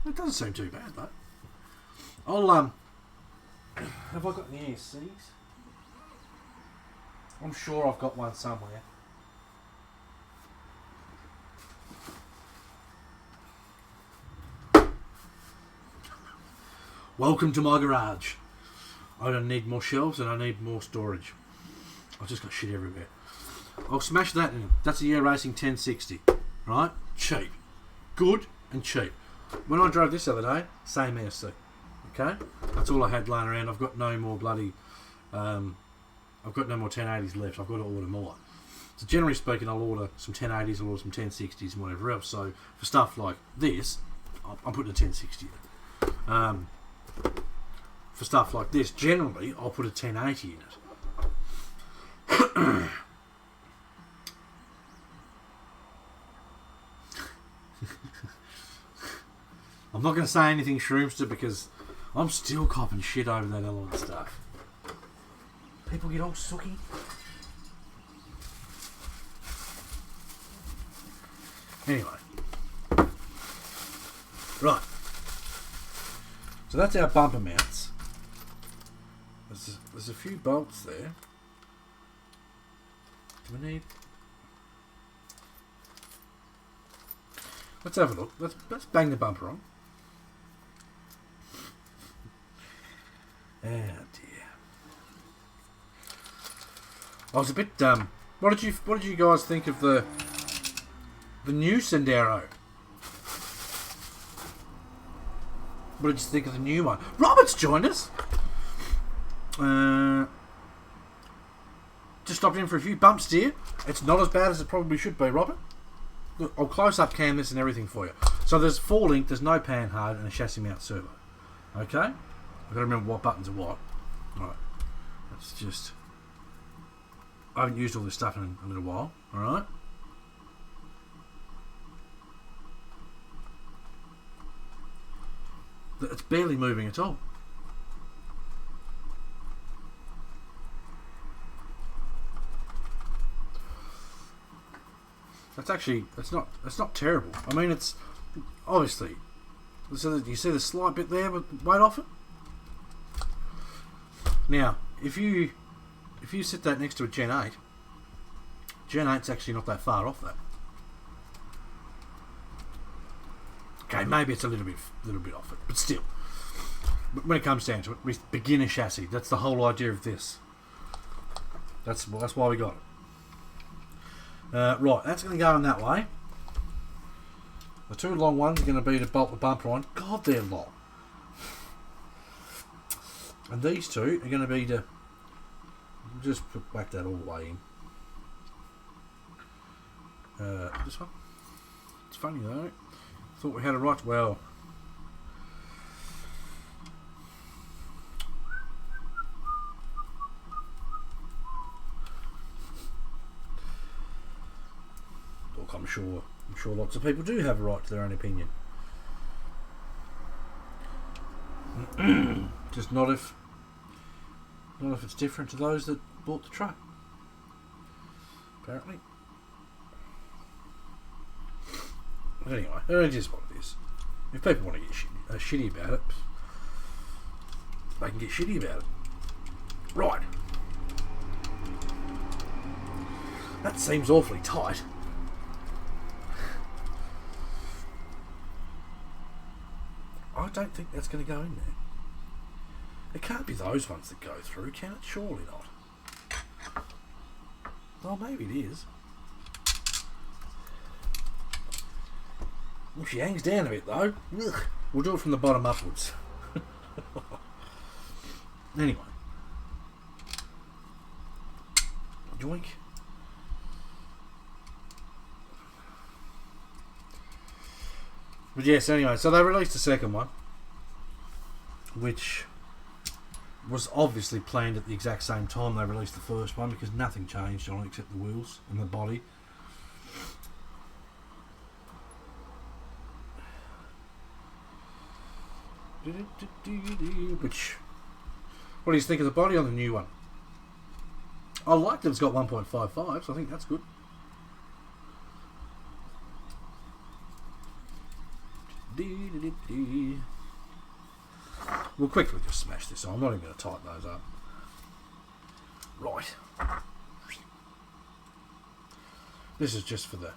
It doesn't seem too bad though. Have I got any ESCs? I'm sure I've got one somewhere. Welcome to my garage. I don't need more shelves and I need more storage. I've just got shit everywhere. I'll smash that in. That's a Year Racing 1060. Right? Cheap. Good and cheap. When I drove this the other day, same ESC. Okay? That's all I had lying around. I've got no more bloody... I've got no more 1080s left. I've got to order more. So generally speaking, I'll order some 1080s, I'll order some 1060s and whatever else. So for stuff like this, I'm putting a 1060 in. For stuff like this, generally, I'll put a 1080 in it. I'm not going to say anything, Shroomster, because I'm still copping shit over that element stuff. People get all sooky. Anyway. Right. So that's our bumper mounts. There's a few bolts there. Do we need... Let's have a look. Let's bang the bumper on. Oh dear. I was a bit what did you guys think of the new Sendero? What did you think of the new one? Robert's joined us. Just stopped in for a few bumps, dear. It's not as bad as it probably should be, Robert. Look, I'll close up cam this and everything for you. So there's 4 link, there's no pan hard, and a chassis mount servo. Okay? I've got to remember what buttons are what. Alright. Let's just... I haven't used all this stuff in a little while. Alright? It's barely moving at all. That's actually, it's not terrible. I mean, it's obviously, so that you see the slight bit there with weight off it. Now, if you sit that next to a Gen 8, Gen 8's actually not that far off that. Okay, maybe it's a little bit off it, but still. But when it comes down to it, with beginner chassis, that's the whole idea of this. That's why we got it. Right, that's going to go in that way. The 2 long ones are going to be to bolt the bumper on. God, they're long. And these 2 are going to be to just whack that all the way in. This one. It's funny though. Thought we had a right. Well, look, I'm sure lots of people do have a right to their own opinion. Just not if it's different to those that bought the truck. Apparently. But anyway, it is what it is. If people want to get shitty about it, they can get shitty about it. Right. That seems awfully tight. I don't think that's going to go in there. It can't be those ones that go through, can it? Surely not. Oh, maybe it is. Well, she hangs down a bit though. Ugh. We'll do it from the bottom upwards. Anyway. Joink. But yes, anyway, so they released the second one, which was obviously planned at the exact same time they released the first one, because nothing changed on it except the wheels and the body. Which, what do you think of the body on the new one? I like that it's got 1.55, so I think that's good. We'll quickly just smash this on. I'm not even going to tighten those up. Right. This is just for the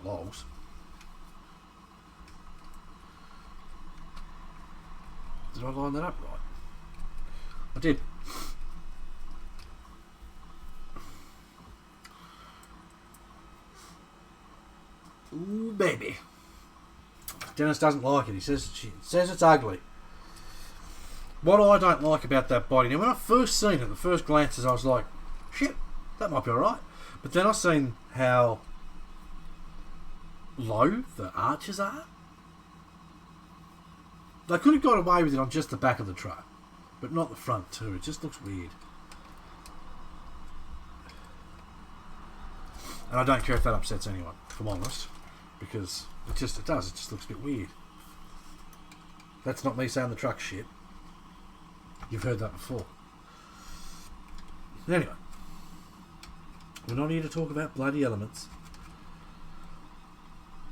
logs. Did I line that up right? I did. Ooh, baby. Dennis doesn't like it. He says it's ugly. What I don't like about that body, now when I first seen it, the first glances, I was like, shit, that might be alright. But then I've seen how low the arches are. They could have got away with it on just the back of the truck, but not the front too. It just looks weird. And I don't care if that upsets anyone, if I'm honest, because it does. It just looks a bit weird. That's not me saying the truck's shit. You've heard that before. Anyway, we're not here to talk about bloody elements.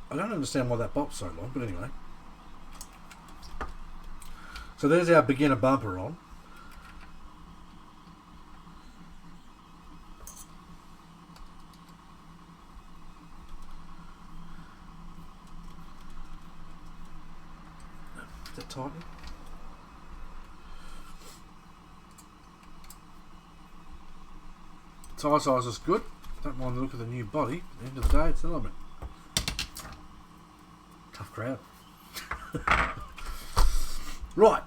I don't understand why that bolt's so long, but anyway. So there's our beginner bumper on. Is that tightening? Tyre size is good. Don't mind the look of the new body. At the end of the day, it's an element. Tough crowd. Right.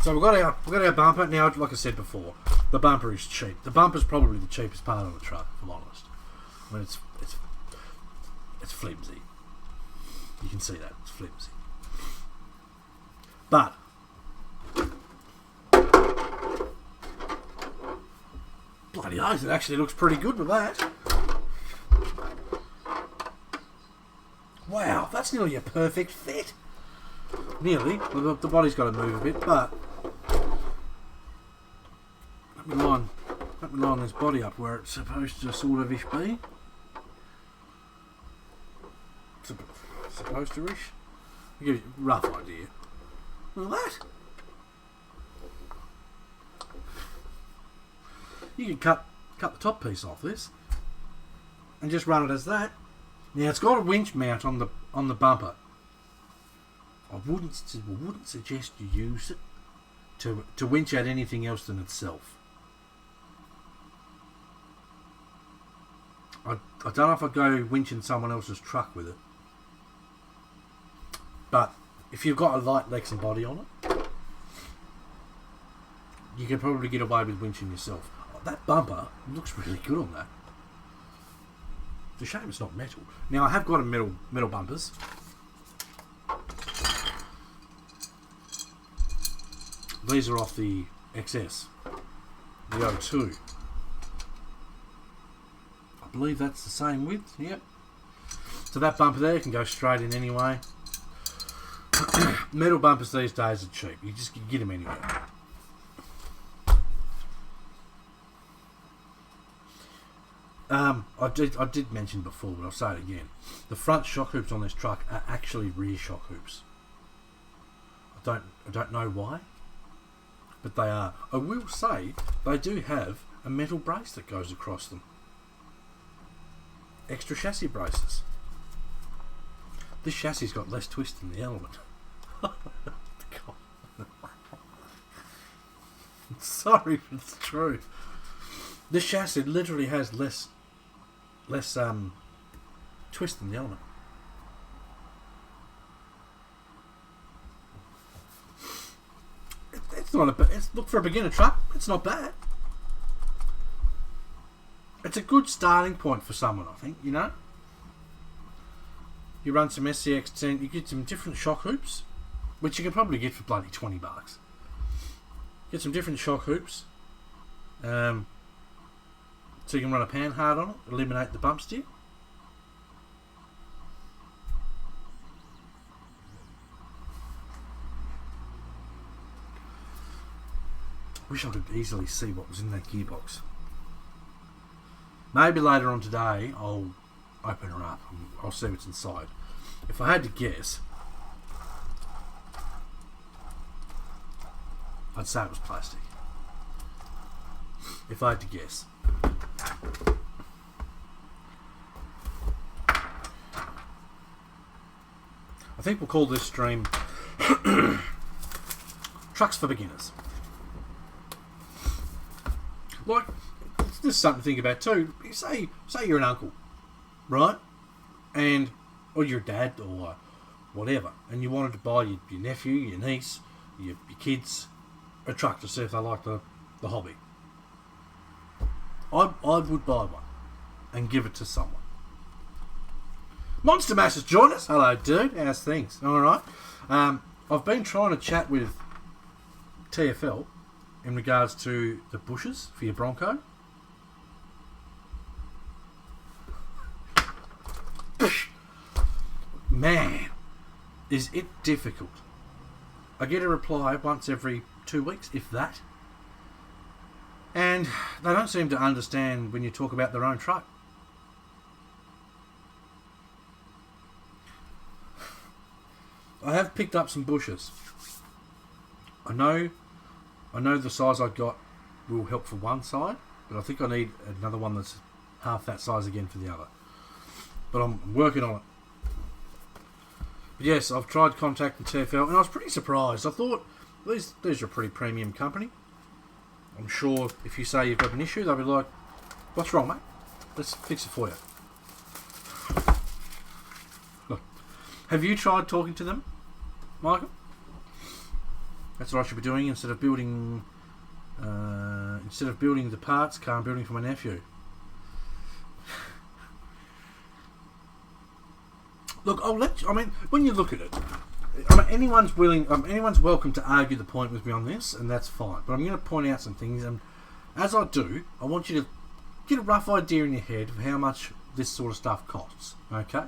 So we've got our bumper. Now, like I said before, the bumper is cheap. The bumper's probably the cheapest part of the truck, if I'm honest. I mean, it's flimsy. You can see that. It's flimsy. But bloody oath, it actually looks pretty good with that. Wow, that's nearly a perfect fit. Nearly. The body's got to move a bit, but let me line this body up where it's supposed to sort of ish be. Supposed to ish. I'll give you a rough idea. Look at that. You can cut the top piece off this and just run it as that. Now it's got a winch mount on the bumper. I wouldn't suggest you use it to winch out anything else than itself. I don't know if I'd go winching someone else's truck with it. But if you've got a light Lexan body on it, you can probably get away with winching yourself. That bumper looks really good on that. It's a shame it's not metal. Now I have got a metal bumpers. These are off the XS, the O2. I believe that's the same width. Yep. So that bumper there can go straight in anyway. Metal bumpers these days are cheap. You just get them anywhere. I did mention before, but I'll say it again. The front shock hoops on this truck are actually rear shock hoops. I don't know why. but they are. I will say they do have a metal brace that goes across them. Extra chassis braces. This chassis got less twist than the Element. Sorry, but it's true. This chassis literally has less twist than the Element. Look, for a beginner truck, it's not bad. It's a good starting point for someone, I think, you know. You run some SCX10, you get some different shock hoops, which you can probably get for bloody $20. Get some different shock hoops, so you can run a panhard on it, eliminate the bump steer. Wish I could easily see what was in that gearbox. Maybe later on today I'll open her up and I'll see what's inside. If I had to guess, I'd say it was plastic. If I had to guess. I think we'll call this stream Trucks for Beginners. Like, this is something to think about too. Say you're an uncle, right? Or your dad or whatever, and you wanted to buy your nephew, your niece, your kids a truck to see if they like the hobby. I would buy one and give it to someone. Monster Mash has joined us. Hello, dude. How's things? All right. I've been trying to chat with TFL in regards to the bushes for your Bronco. Man, is it difficult. I get a reply once every 2 weeks, if that. And they don't seem to understand when you talk about their own truck. I have picked up some bushes. I know the size I got will help for one side, but I think I need another one that's half that size again for the other. But I'm working on it. But yes, I've tried contacting TFL and I was pretty surprised. I thought these are a pretty premium company. I'm sure if you say you've got an issue, they'll be like, "What's wrong, mate? Let's fix it for you." Look, have you tried talking to them, Michael? That's what I should be doing instead of building the parts car I'm building for my nephew. Look, when you look at it, anyone's welcome to argue the point with me on this, and that's fine. But I'm going to point out some things, and as I do, I want you to get a rough idea in your head of how much this sort of stuff costs. Okay?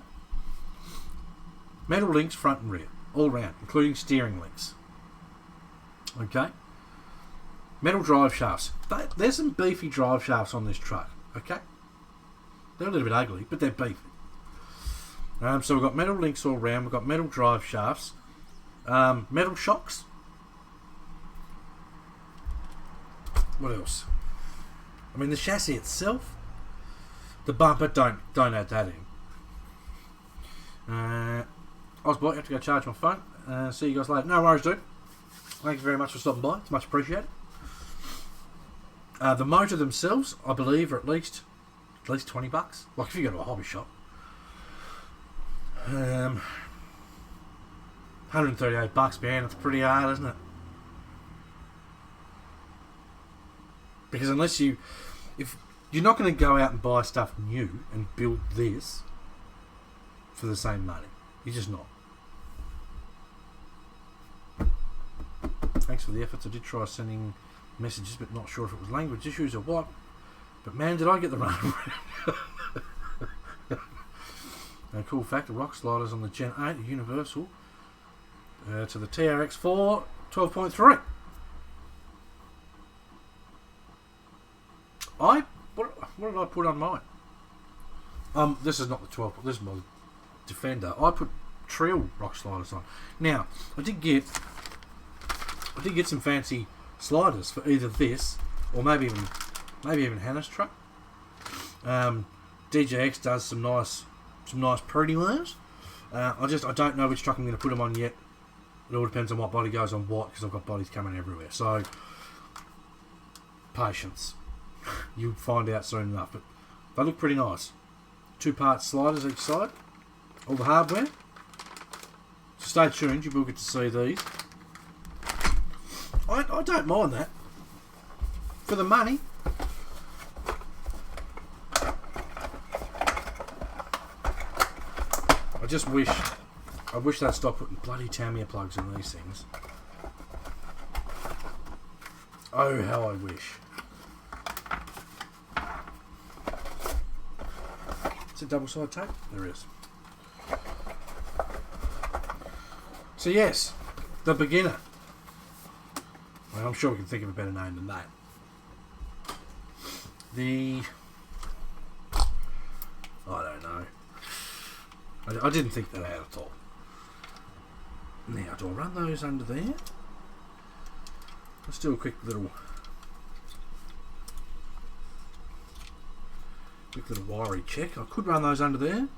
Metal links front and rear, all round, including steering links. Okay? Metal drive shafts. There's some beefy drive shafts on this truck. Okay? They're a little bit ugly, but they're beefy. So we've got metal links all round. We've got metal drive shafts, metal shocks. What else? The chassis itself, the bumper. Don't add that in. Osborne, I have to go charge my phone. See you guys later. No worries, dude. Thank you very much for stopping by. It's much appreciated. The motor themselves, I believe, are at least $20. Like if you go to a hobby shop. $138, man. It's pretty hard, isn't it? Because if you're not going to go out and buy stuff new and build this for the same money, you're just not. Thanks for the efforts. I did try sending messages, but not sure if it was language issues or what. But man, did I get the run around. A cool fact, the rock sliders on the Gen 8 are universal to the TRX4 12.3. What did I put on mine? This is not the 12, this is my Defender. I put Trill rock sliders on. Now, I did get some fancy sliders for either this or maybe even Hannah's truck. DJX does some nice pretty ones. I don't know which truck I'm going to put them on yet. It all depends on what body goes on what, because I've got bodies coming everywhere. So patience. You'll find out soon enough. But they look pretty nice. 2-part sliders each side. All the hardware. So stay tuned. You will get to see these. I don't mind that. For the money. I wish they'd stop putting bloody Tamiya plugs in these things. Oh, how I wish. Is it double-sided tape? There is. So yes, the beginner. Well, I'm sure we can think of a better name than that. I don't know. I didn't think that out at all. Now, do I run those under there? Let's do a quick little wiry check. I could run those under there.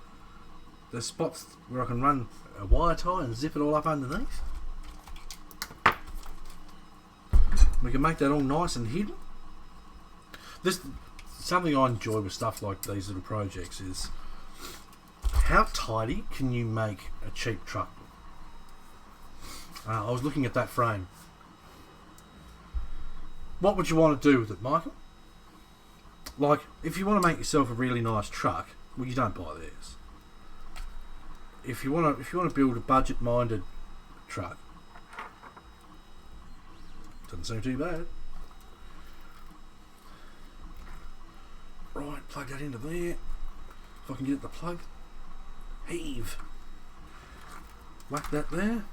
There's spots where I can run a wire tie and zip it all up underneath. We can make that all nice and hidden. This something I enjoy with stuff like these little projects is how tidy can you make a cheap truck? I was looking at that frame. What would you want to do with it, Michael? Like, if you want to make yourself a really nice truck, well, you don't buy theirs. If you want to build a budget-minded truck, doesn't seem too bad. Right, plug that into there. If I can get it to plug. Heave. Whack that there.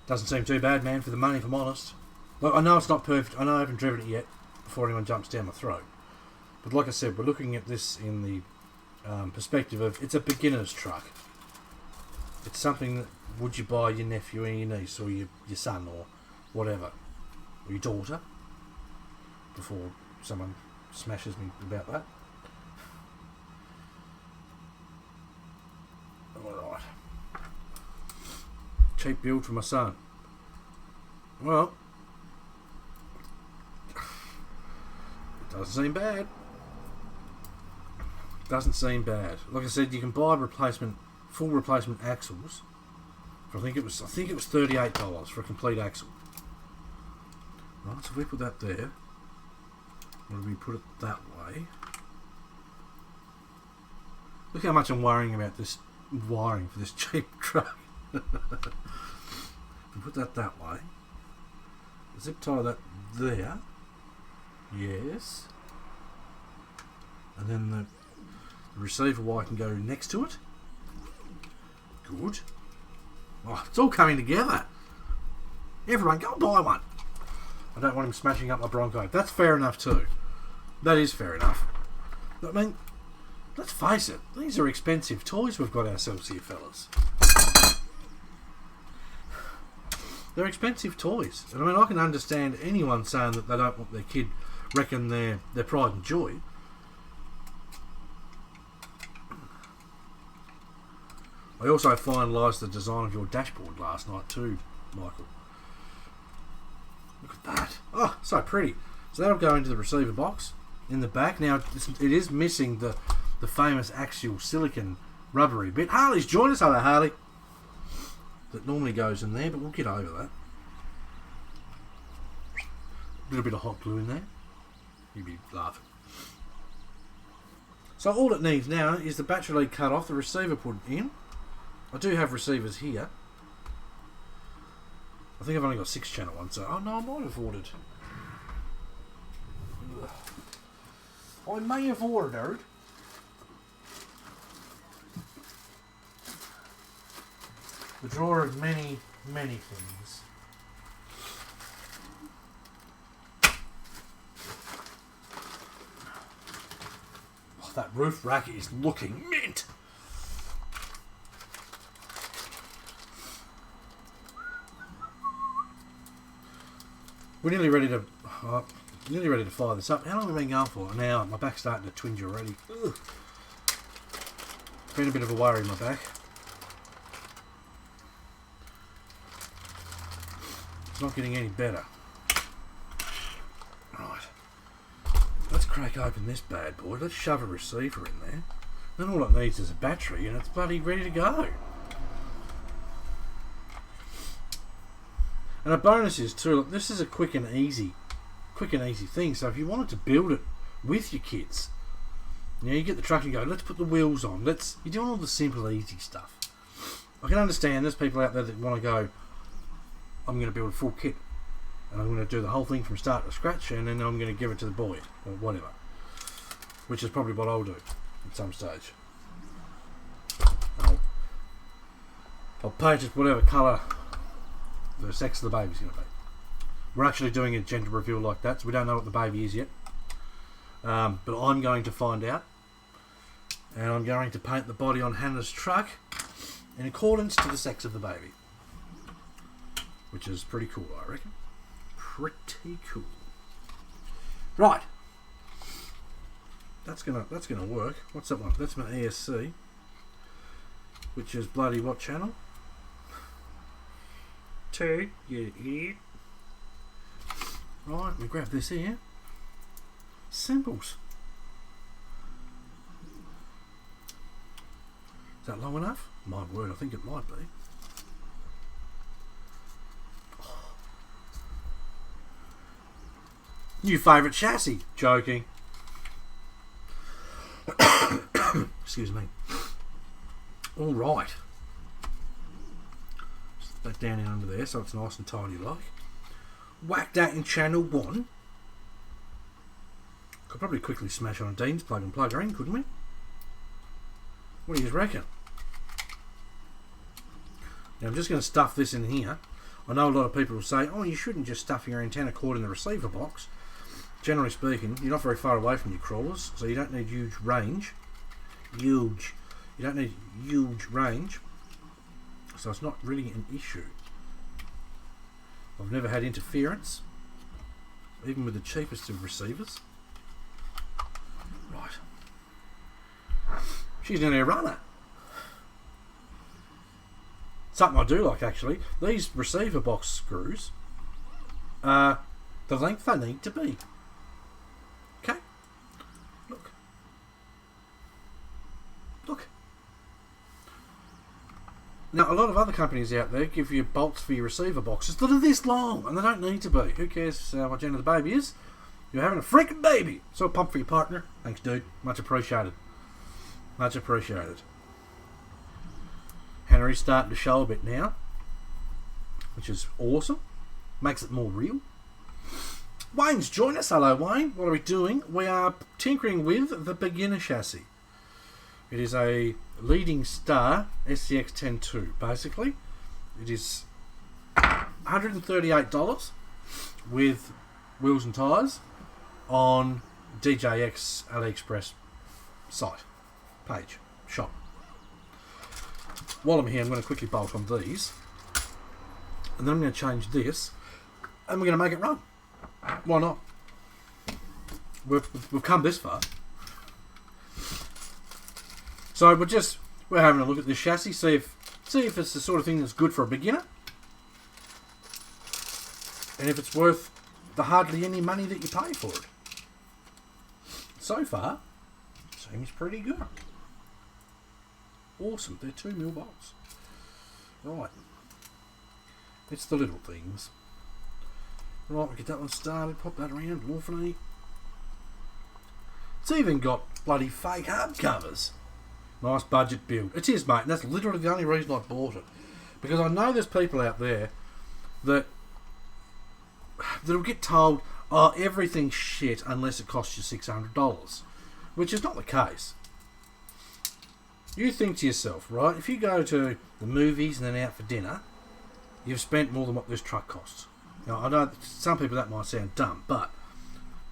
Doesn't seem too bad, man, for the money, if I'm honest. Look, I know it's not perfect. I know I haven't driven it yet before anyone jumps down my throat. But like I said, we're looking at this in the perspective of it's a beginner's truck. It's something that would you buy your nephew and your niece or your son or whatever, or your daughter, before someone smashes me about that. Alright. Cheap build for my son. Well, it doesn't seem bad. Doesn't seem bad. Like I said, you can buy full replacement axles for I think it was $38 for a complete axle. Right, so if we put that there, or do we put it that way? Look how much I'm worrying about this wiring for this cheap truck. We put that way. Zip tie that there. Yes. And then the receiver wire can go next to it. Good. Oh, it's all coming together. Everyone, go buy one. I don't want him smashing up my Bronco. That's fair enough too. That is fair enough. I mean, let's face it. These are expensive toys we've got ourselves here, fellas. They're expensive toys. And I mean, I can understand anyone saying that they don't want their kid wrecking their pride and joy. I also finalised the design of your dashboard last night too, Michael. Look at that. Oh, so pretty. So that'll go into the receiver box in the back. Now, it is missing the famous axial silicon rubbery bit. Harley's joined us. Hello, Harley. That normally goes in there, but we'll get over that. A little bit of hot glue in there. You'd be laughing. So all it needs now is the battery lead cut off, the receiver put in. I do have receivers here. I think I've only got 6-channel ones, so... Oh no, I might have ordered. I may have ordered. The drawer of many, many things. Oh, that roof rack is looking mint. We're nearly ready to fire this up. How long have we been going for? An hour. My back's starting to twinge already. Ugh. Been a bit of a worry in my back. It's not getting any better. Right. Let's crack open this bad boy. Let's shove a receiver in there. Then all it needs is a battery and it's bloody ready to go. And a bonus is too, look, this is a quick and easy thing. So if you wanted to build it with your kids, you get the truck and go, let's put the wheels on. You're doing all the simple, easy stuff. I can understand there's people out there that want to go, I'm going to build a full kit. And I'm going to do the whole thing from start to scratch, and then I'm going to give it to the boy, or whatever. Which is probably what I'll do at some stage. I'll paint it whatever colour the sex of the baby's going to be. We're actually doing a gender reveal like that, so we don't know what the baby is yet. But I'm going to find out. And I'm going to paint the body on Hannah's truck in accordance to the sex of the baby. Which is pretty cool, I reckon. Pretty cool. Right. That's gonna work. What's that one? That's my ESC. Which is bloody what channel? 2. You idiot. Right, we grab this here. Symbols. Is that long enough? My word, I think it might be. New favourite chassis. Joking. Excuse me. Alright. Just that down in under there so it's nice and tidy like. Whack that in channel 1. Could probably quickly smash on a Dean's plug and plug her in, couldn't we? What do you reckon? Now I'm just going to stuff this in here. I know a lot of people will say, oh, you shouldn't just stuff your antenna cord in the receiver box. Generally speaking, you're not very far away from your crawlers, so you don't need huge range. You don't need huge range. So it's not really an issue. I've never had interference, even with the cheapest of receivers. Right. She's nearly a runner. Something I do like, actually. These receiver box screws are the length they need to be. Okay? Look. Look. Now, a lot of other companies out there give you bolts for your receiver boxes that are this long, and they don't need to be. Who cares what gender the baby is? You're having a freaking baby. So a pump for your partner. Thanks, dude. Much appreciated. Much appreciated. Henry's starting to show a bit now, which is awesome. Makes it more real. Wayne's joined us. Hello, Wayne. What are we doing? We are tinkering with the beginner chassis. It is a leading star SCX-102, basically. It is $138 with wheels and tyres on DJX AliExpress site, page, shop. While I'm here, I'm going to quickly bolt on these, and then I'm going to change this, and we're going to make it run. Why not? We've come this far. So we're having a look at this chassis, see if it's the sort of thing that's good for a beginner, and if it's worth the hardly any money that you pay for it. So far, seems pretty good. Awesome, they're 2mm bolts. Right, it's the little things. Right, we get that one started, pop that around, awfully. It's even got bloody fake hardcovers. Nice budget build. It is, mate, and that's literally the only reason I bought it. Because I know there's people out there that'll get told, oh, everything's shit unless it costs you $600. Which is not the case. You think to yourself, right, if you go to the movies and then out for dinner, you've spent more than what this truck costs. Now, I know some people that might sound dumb, but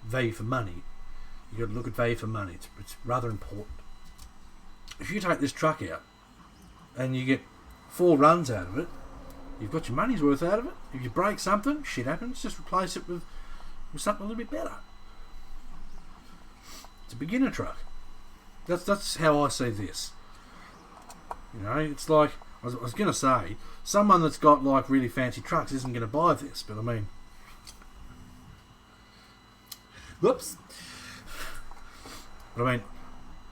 value for money, you've got to look at value for money. It's rather important. If you take this truck out and you get 4 runs out of it, you've got your money's worth out of it. If you break something, shit happens, just replace it with something a little bit better. It's a beginner truck. That's how I see this. You know, it's like, I was going to say, someone that's got like really fancy trucks isn't going to buy this, but I mean, whoops. But I mean,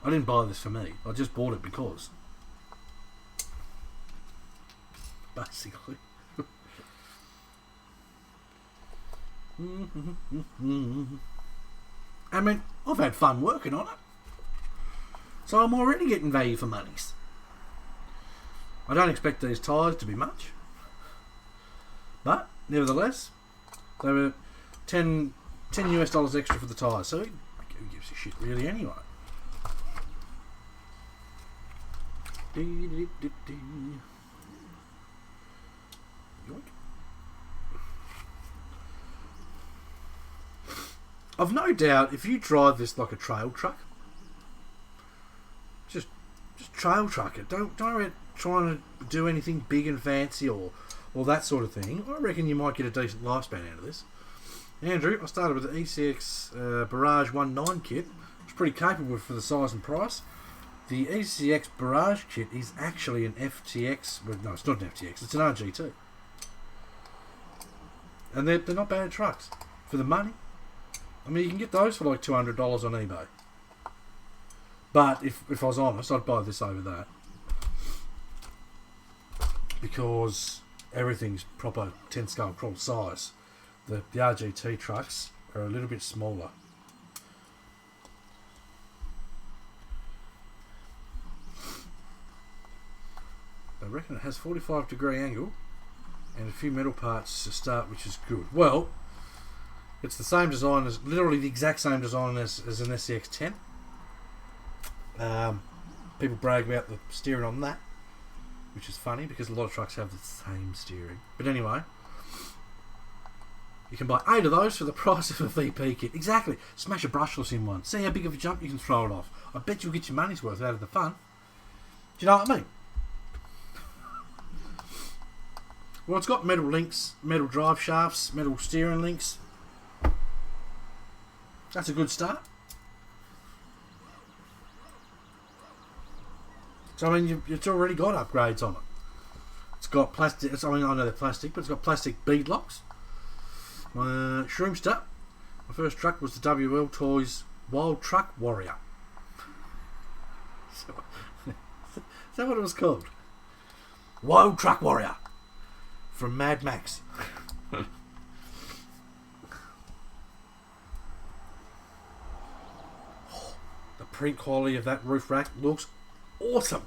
I didn't buy this for me. I just bought it because, basically. I mean, I've had fun working on it, so I'm already getting value for monies. I don't expect these tyres to be much, but nevertheless, they were $10 US extra for the tyres, so who gives a shit really anyway? Yoink. I've no doubt if you drive this like a trail truck, just trail truck it. Don't trying to do anything big and fancy or that sort of thing. I reckon you might get a decent lifespan out of this. Andrew, I started with the ECX Barrage 1.9 kit. It's pretty capable for the size and price. The ECX Barrage kit is actually an FTX. Well, no, it's not an FTX. It's an RGT. And they're not bad trucks for the money. I mean, you can get those for like $200 on eBay. But if I was honest, I'd buy this over that. Because everything's proper 10 scale crawl size. The RGT trucks are a little bit smaller. I reckon it has 45-degree angle and a few metal parts to start, which is good. Well, it's the same design as, literally the exact same design as an SCX 10. People brag about the steering on that, which is funny because a lot of trucks have the same steering. But anyway, you can buy 8 of those for the price of a VP kit. Exactly. Smash a brushless in one. See how big of a jump you can throw it off. I bet you'll get your money's worth out of the fun. Do you know what I mean? Well, it's got metal links, metal drive shafts, metal steering links. That's a good start. So, I mean, it's already got upgrades on it. It's got plastic, I mean, I know they're plastic, but it's got plastic bead locks. Shroomster. My first truck was the WL Toys Wild Truck Warrior. So, is that what it was called? Wild Truck Warrior. From Mad Max. The print quality of that roof rack looks awesome.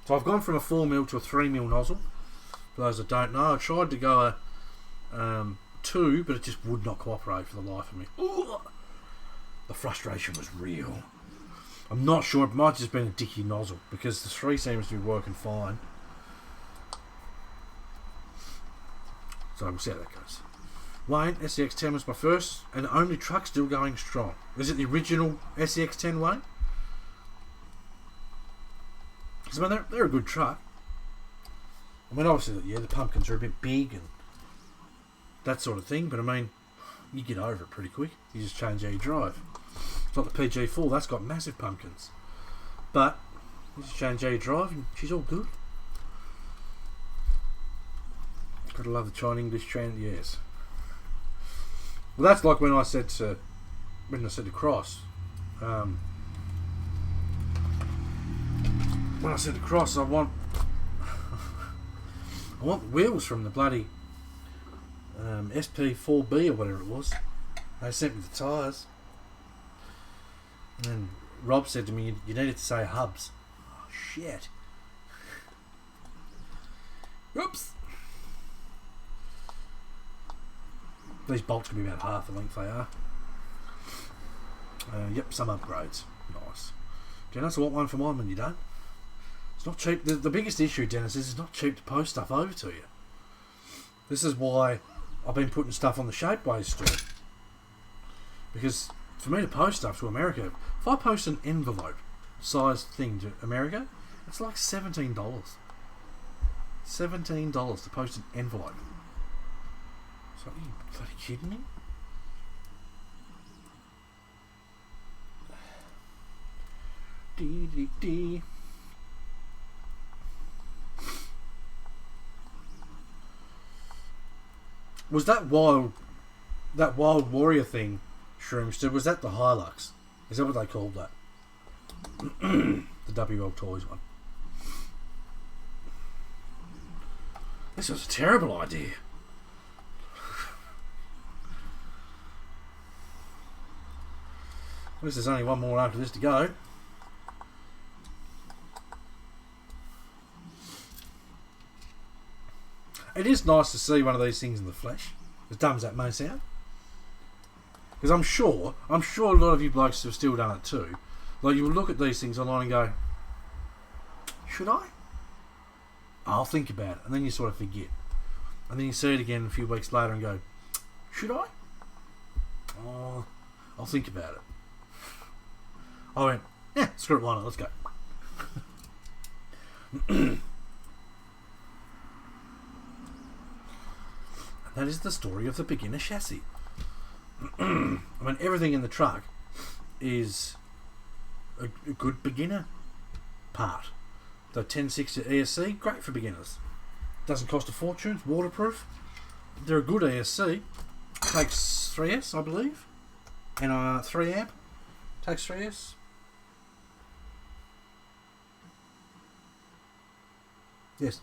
So I've gone from a 4mm to a 3mm nozzle. For those that don't know, I tried to go a 2, but it just would not cooperate for the life of me. Ooh, the frustration was real. I'm not sure, it might have just been a dicky nozzle because the 3 seems to be working fine. So we'll see how that goes. Wayne, SCX10 was my first and only truck still going strong. Is it the original SCX10, Wayne? Because I mean, they're a good truck. I mean, obviously, yeah, the pumpkins are a bit big and that sort of thing, but I mean, you get over it pretty quick. You just change how you drive. It's like the PG4, that's got massive pumpkins. But you just change how you drive and she's all good. Gotta love the Chinese English trend, yes. Well, that's like when I said to Cross. When I said to Cross, I want wheels from the bloody SP4B or whatever it was. They sent me the tyres. And then Rob said to me, you needed to say hubs. Oh, shit. Oops. These bolts can be about half the length they are. Yep, some upgrades. Nice. Dennis, I want one for mine when you're done. It's not cheap. The biggest issue, Dennis, is it's not cheap to post stuff over to you. This is why I've been putting stuff on the Shapeways store. Because for me to post stuff to America, if I post an envelope size thing to America, it's like $17. $17 to post an envelope. So, are you bloody kidding me? Dee. Was that wild warrior thing, Shroomster? Was that the Hilux? Is that what they called that? The WL Toys one. This was a terrible idea. At least there's only one more after this to go. It is nice to see one of these things in the flesh, as dumb as that may sound. Because I'm sure a lot of you blokes have still done it too. Like, you will look at these things online and go, should I? I'll think about it. And then you sort of forget. And then you see it again a few weeks later and go, should I? Oh, I'll think about it. I went, yeah, screw it, why not? Let's go. That is the story of the beginner chassis. I mean, everything in the truck is a good beginner part. The 1060 ESC, great for beginners. Doesn't cost a fortune, it's waterproof. They're a good ESC. Takes 3S, I believe. And 3 amp. Takes 3S. Yes.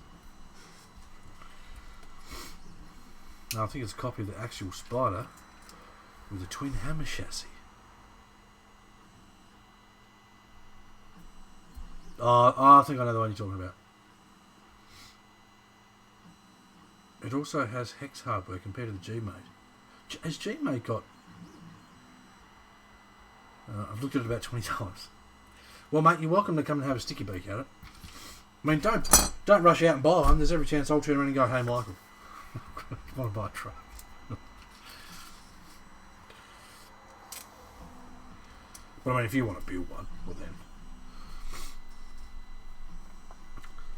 Now, I think it's a copy of the actual Spider with a twin hammer chassis. I think I know the one you're talking about. It also has hex hardware compared to the G-Mate. Has G-Mate got... I've looked at it about 20 times. Well, mate, you're welcome to come and have a sticky beak at it. I mean, don't rush out and buy one. There's every chance I'll turn around and go, hey, Michael, you want to buy a truck? But I mean, if you want to build one, well then.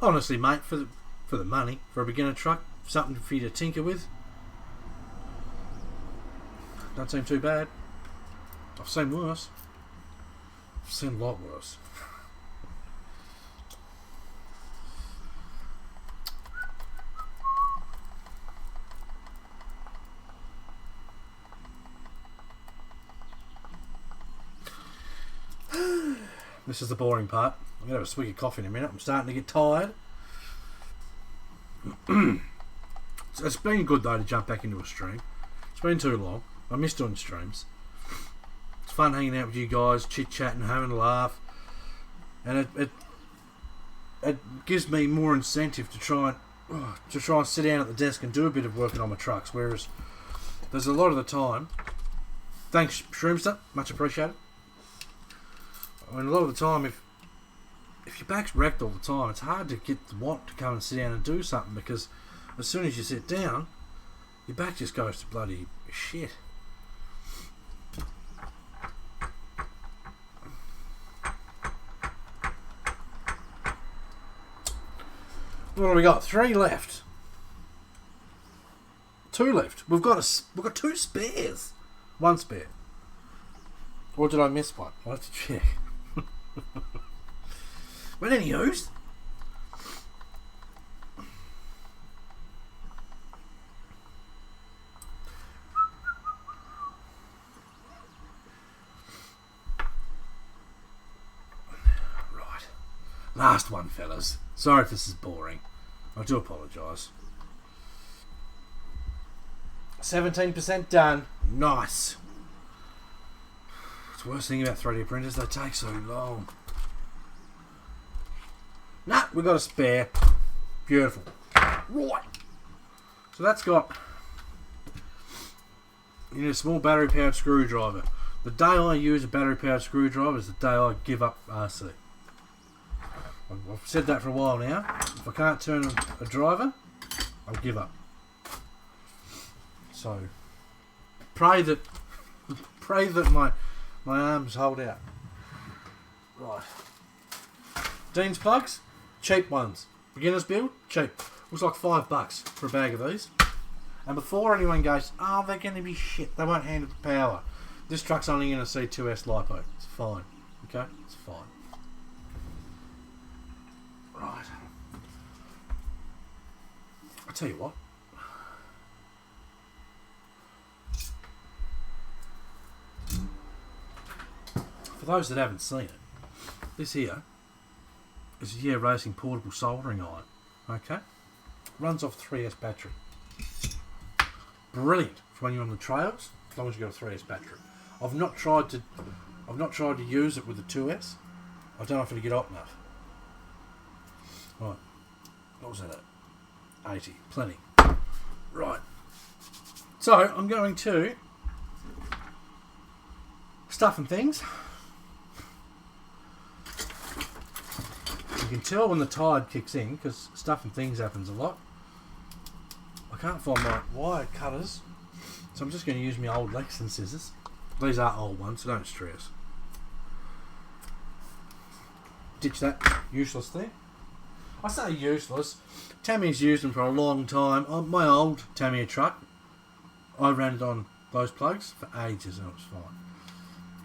Honestly, mate, for the money, for a beginner truck, something for you to tinker with, don't seem too bad. I've seen worse. I've seen a lot worse. This is the boring part. I'm going to have a swig of coffee in a minute. I'm starting to get tired. So it's been good though to jump back into a stream. It's been too long. I miss doing streams. It's fun hanging out with you guys, chit-chatting, having a laugh. And it gives me more incentive to try and sit down at the desk and do a bit of working on my trucks. Whereas there's a lot of the time... Thanks, Shroomster. Much appreciated. I mean, a lot of the time, if your back's wrecked all the time, it's hard to get the want to come and sit down and do something, because as soon as you sit down, your back just goes to bloody shit. What have we got? 3 left. 2 left. We've got 2 spares. 1 spare. Or did I miss one? I'll have to check. But anywho's, right, last one, fellas. Sorry if this is boring. I do apologise. 17% done. Nice. The worst thing about 3D printers, they take so long. Nah, we got a spare. Beautiful. Right. So that's got... You need a small battery powered screwdriver. The day I use a battery powered screwdriver is the day I give up RC. I've said that for a while now. If I can't turn a driver, I'll give up. So, pray that my arms hold out. Right. Dean's plugs, cheap ones. Beginner's build, cheap. was like $5 for a bag of these. And before anyone goes, oh, they're going to be shit, they won't handle the power, this truck's only going to see 2S LiPo. It's fine. Okay? It's fine. Right. I'll tell you what. For those that haven't seen it, this here is a Year Racing portable soldering iron. Okay? Runs off 3S battery. Brilliant for when you're on the trails, as long as you've got a 3S battery. I've not tried to use it with the 2S. I don't know if it'll get hot enough. Right. What was that at? 80. Plenty. Right. So I'm going to stuff and things. You can tell when the tide kicks in because stuff and things happens a lot. I can't find my wire cutters, so I'm just going to use my old Lexington scissors. These are old ones, so don't stress. Ditch that useless thing. I say useless. Tammy's used them for a long time. On my old Tamiya truck, I ran it on those plugs for ages and it was fine.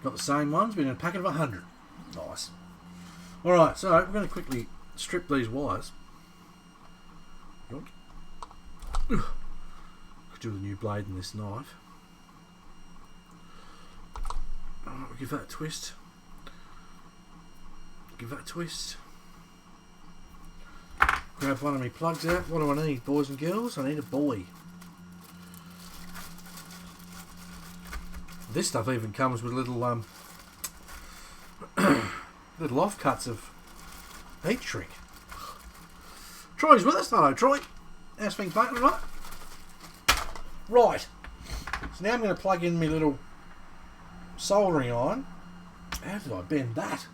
Got the same ones, been in a packet of 100. Nice. Alright, so we're going to quickly strip these wires. Could do with a new blade in this knife. Alright, we'll give that a twist. Give that a twist. Grab one of my plugs out. What do I need, boys and girls? I need a buoy. This stuff even comes with little little offcuts of heat shrink. Troy's with us, hello Troy. How's things mate, right? Right. So now I'm going to plug in my little soldering iron. How did I bend that?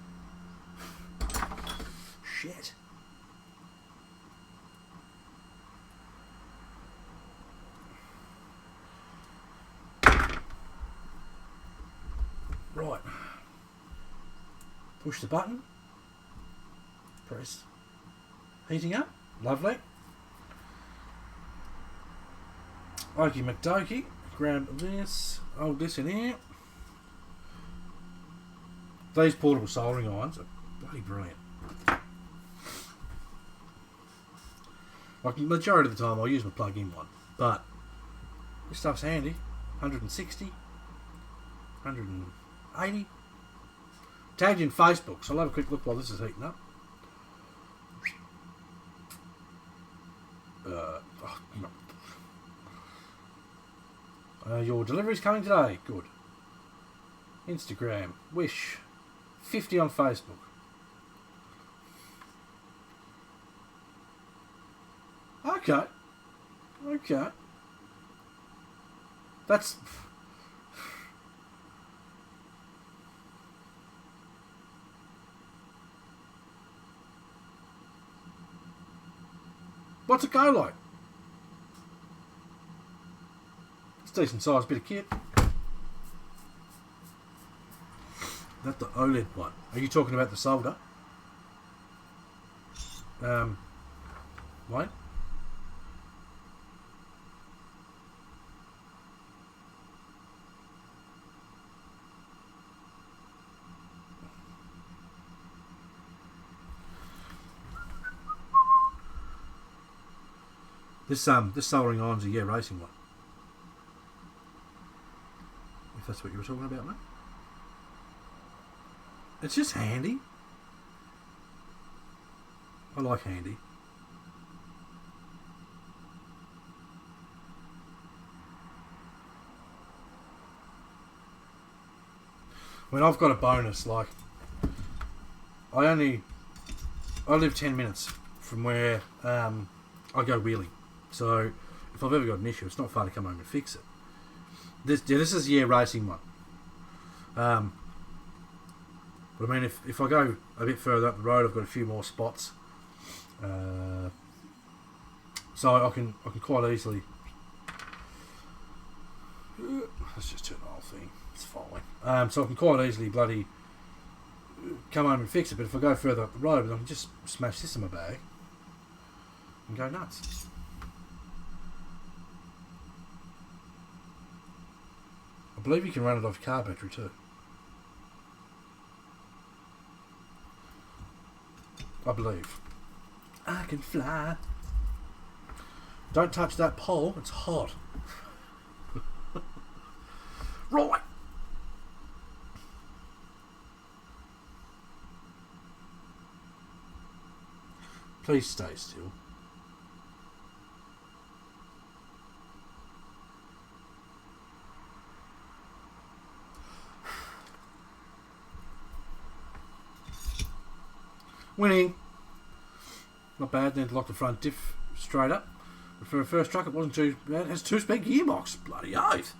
Shit. Right. Push the button. Press. Heating up. Lovely. Okie McDokey. Grab this. Hold this in here. These portable soldering irons are bloody brilliant. Like the majority of the time I'll use my plug-in one. But this stuff's handy. 160. 180. Tagged in Facebook, so I'll have a quick look while this is heating up. Your delivery's coming today. Good. Instagram. Wish. 50 on Facebook. Okay. Okay. That's... What's it go like? It's a decent sized bit of kit. That's the OLED one. Are you talking about the solder? Wait. This soldering iron's a Year Racing one. If that's what you were talking about, mate. It's just handy. I like handy. I mean, I've got a bonus, like, I live 10 minutes from where I go wheeling. So, if I've ever got an issue, it's not far to come home and fix it. This is a Year Racing one. But I mean, if I go a bit further up the road, I've got a few more spots. So I can quite easily... Let's just turn the whole thing. It's fine. So I can quite easily bloody come home and fix it. But if I go further up the road, I can just smash this in my bag. and go nuts. I believe you can run it off car battery too. I believe. I can fly. Don't touch that pole, it's hot. Right. Please stay still. Winning. Not bad. Then to lock the front diff straight up. But for a first truck, it wasn't too bad. It has 2-speed gearbox. Bloody oath.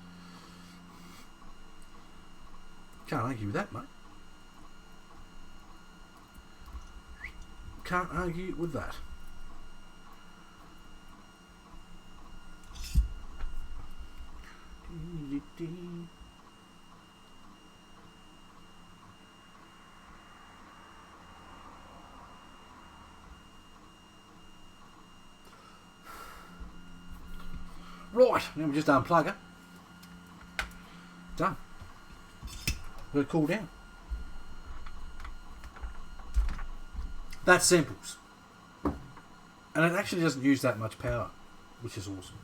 Can't argue with that, mate. Can't argue with that. Right, now we just unplug it. Done. Let it cool down. That's simples. And it actually doesn't use that much power, which is awesome.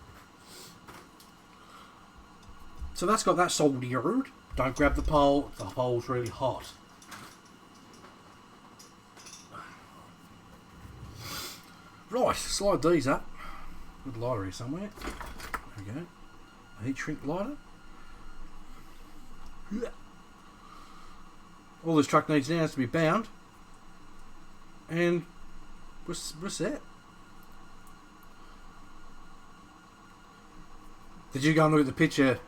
So that's got that soldered. Don't grab the pole, the pole's really hot. Right, slide these up. Good lighter here somewhere. There we go. A heat shrink lighter. All this truck needs now is to be bound. And we're set. Did you go and look at the picture,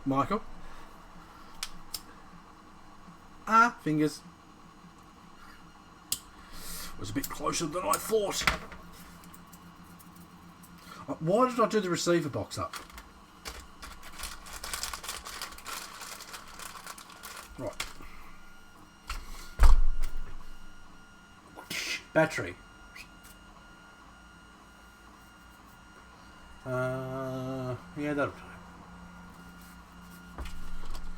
Michael? Fingers. It was a bit closer than I thought. Why did I do the receiver box up? Right. Battery. Yeah, that'll do.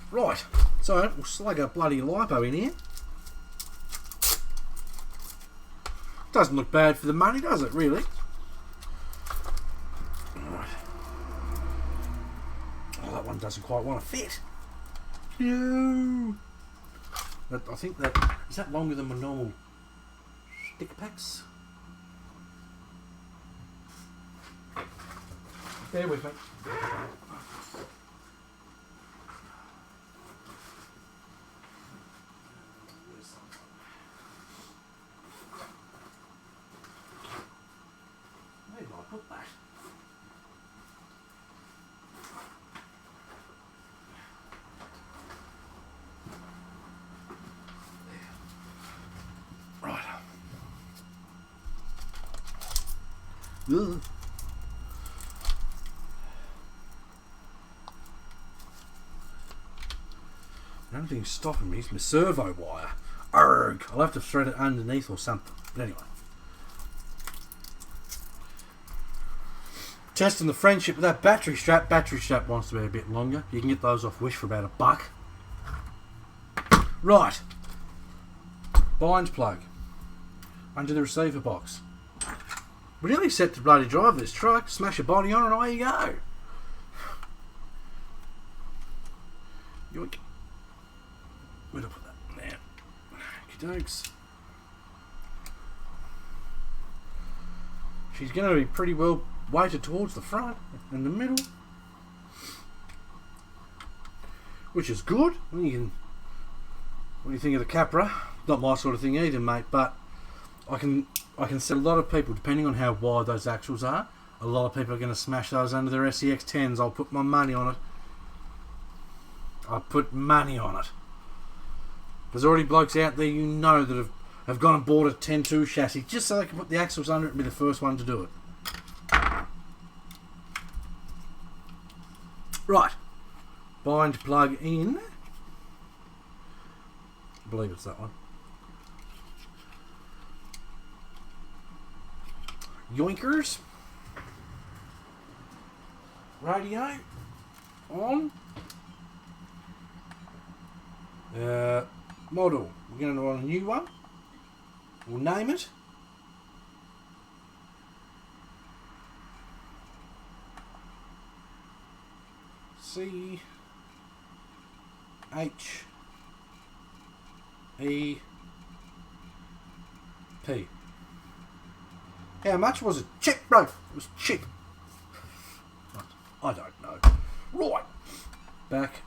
Right. So, we'll slug a bloody lipo in here. Doesn't look bad for the money, does it, really? Right. Oh, that one doesn't quite want to fit. No. I think that... Is that longer than my normal sticker packs? Bear with me. Where did I put that? Right. Ugh. The only thing stopping me is my servo wire. Arrgh. I'll have to thread it underneath or something. But anyway. Testing the friendship with that battery strap. Battery strap wants to be a bit longer. You can get those off Wish for about $1. Right. Bind plug. Under the receiver box. Really set to bloody drive this truck. Smash a body on and away you go. Yoink. Where'd I put that? There. Okey-dokes. She's going to be pretty well weighted towards the front and the middle, which is good. What do you think of the Capra? Not my sort of thing either, mate, but I can see a lot of people, depending on how wide those axles are, a lot of people are going to smash those under their SEX 10s. I'll put my money on it. I put money on it. There's already blokes out there you know that have gone and bought a 10.2 chassis just so they can put the axles under it and be the first one to do it. Right. Bind plug in. I believe it's that one. Yoinkers. Radio on. Model. We're going to run a new one. We'll name it. C H E P. How much was it? Cheap, bro. It was cheap. I don't know. Right. Back.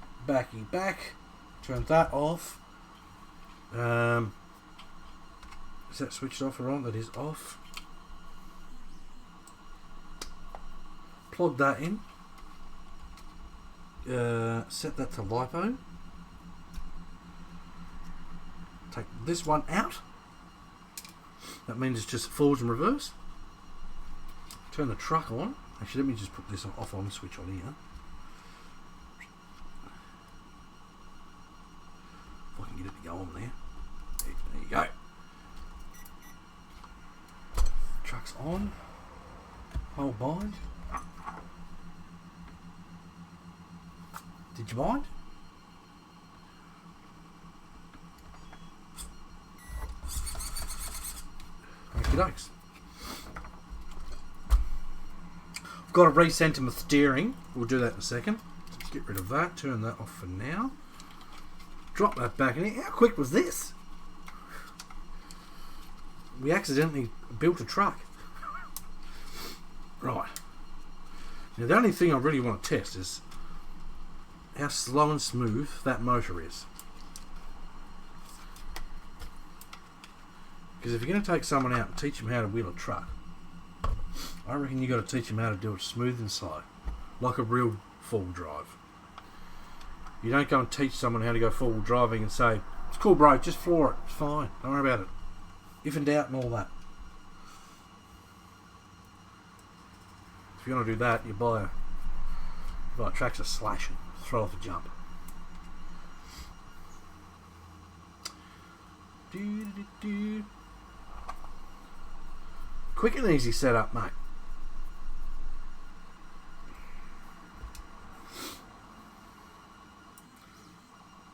Turn that off. Is that switched off or on? That is off. Plug that in. Set that to LiPo. Take this one out. That means it's just forwards and reverse. Turn the truck on. Actually, let me just put this off on switch on here. If I can get it to go on there. There you go. Truck's on. Hold bind. Did you mind? Okie dokes. Got to recenter my steering. We'll do that in a second. Let's get rid of that. Turn that off for now. Drop that back in here. How quick was this? We accidentally built a truck. Right. Now the only thing I really want to test is how slow and smooth that motor is. Because if you're going to take someone out and teach them how to wheel a truck, I reckon you got to teach them how to do it smooth and slow, like a real four-wheel drive. You don't go and teach someone how to go four-wheel driving and say, it's cool bro, just floor it, it's fine, don't worry about it. If in doubt and all that. If you're going to do that, you buy a tractor slash and throw off a jump. Quick and easy setup, mate.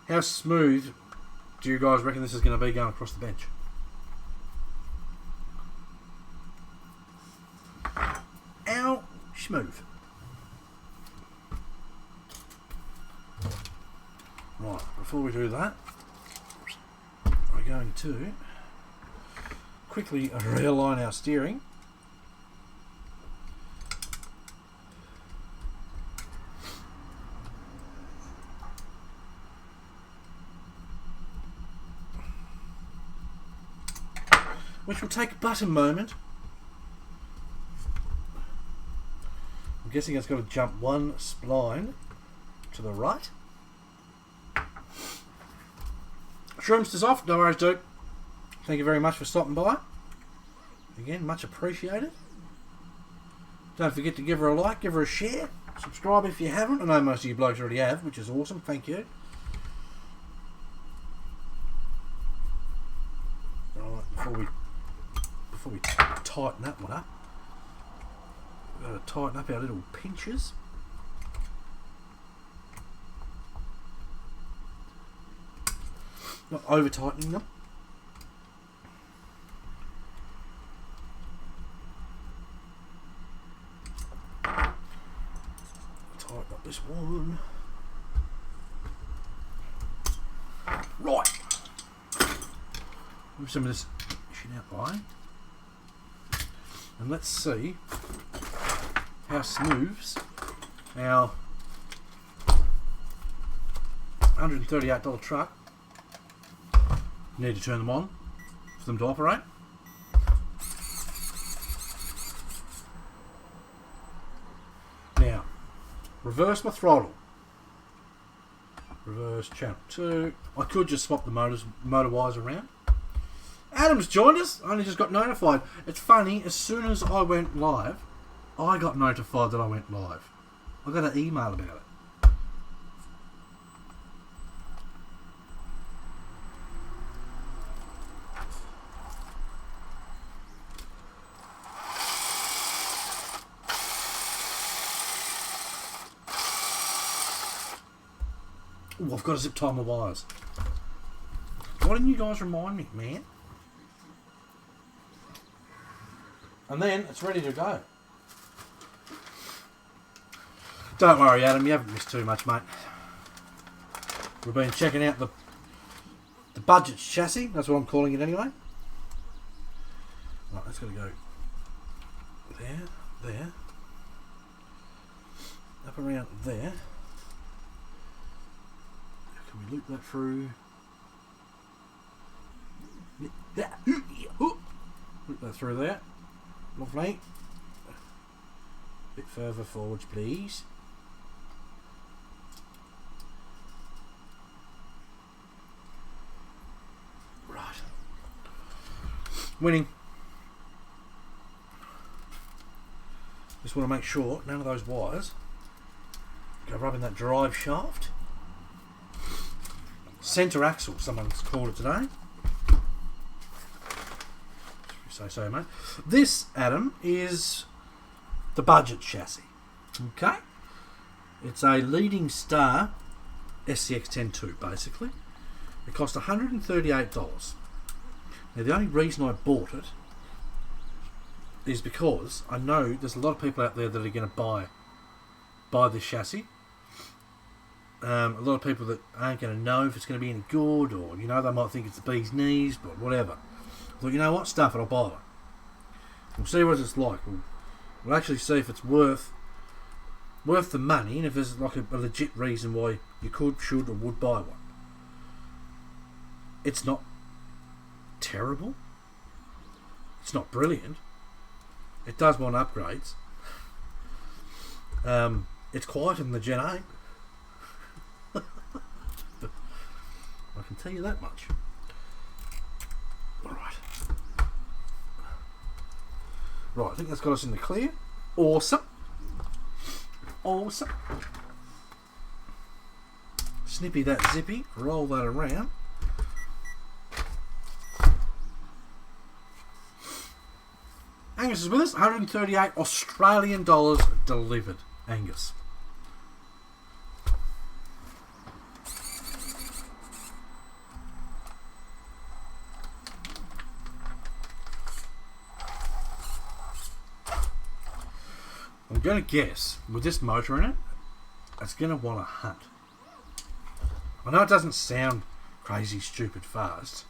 How smooth do you guys reckon this is going to be going across the bench? How smooth. Right, before we do that, we're going to quickly realign our steering. Which will take but a moment. I'm guessing it's got to jump one spline to the right. Shroomster's off, no worries dude. Thank you very much for stopping by. Again, much appreciated. Don't forget to give her a like, give her a share, subscribe if you haven't. I know most of you blokes already have, which is awesome, thank you. Alright, before we tighten that one up, we've got to tighten up our little pinches. Not over tightening them. Tighten up this one. Right. Move some of this shit out the way. And let's see how smooth our $138 truck. Need to turn them on for them to operate. Now, reverse my throttle. Reverse channel 2. I could just swap the motor wires around. Adam's joined us. I only just got notified. It's funny, as soon as I went live, I got notified that I went live. I got an email about it. Oh, I've got to zip tie my wires. Why didn't you guys remind me, man? And then it's ready to go. Don't worry, Adam, you haven't missed too much, mate. We've been checking out the budget chassis. That's what I'm calling it anyway. Right, that's got to go there, up around there. Can we loop that through? Loop that through there. Lovely. Bit further forwards, please. Right. Winning. Just want to make sure none of those wires go rubbing that drive shaft. Centre axle, someone's called it today. Say so, mate. This, Adam, is the budget chassis. Okay? It's a leading star SCX-102, basically. It cost $138. Now, the only reason I bought it is because I know there's a lot of people out there that are going to buy this chassis. A lot of people that aren't going to know if it's going to be any good, or they might think it's the bee's knees, but whatever. I thought, you know what, stuff it, I'll buy it. We'll see what it's like. We'll actually see if it's worth the money, and if there's like a legit reason why you could, should, or would buy one. It's not terrible. It's not brilliant. It does want upgrades. It's quieter than the Gen 8. I can tell you that much. Alright. Right, I think that's got us in the clear. Awesome. Awesome. Snippy that zippy. Roll that around. Angus is with us. 138 Australian dollars delivered. Angus. I'm going to guess, with this motor in it, it's going to want to hunt. I know it doesn't sound crazy, stupid fast,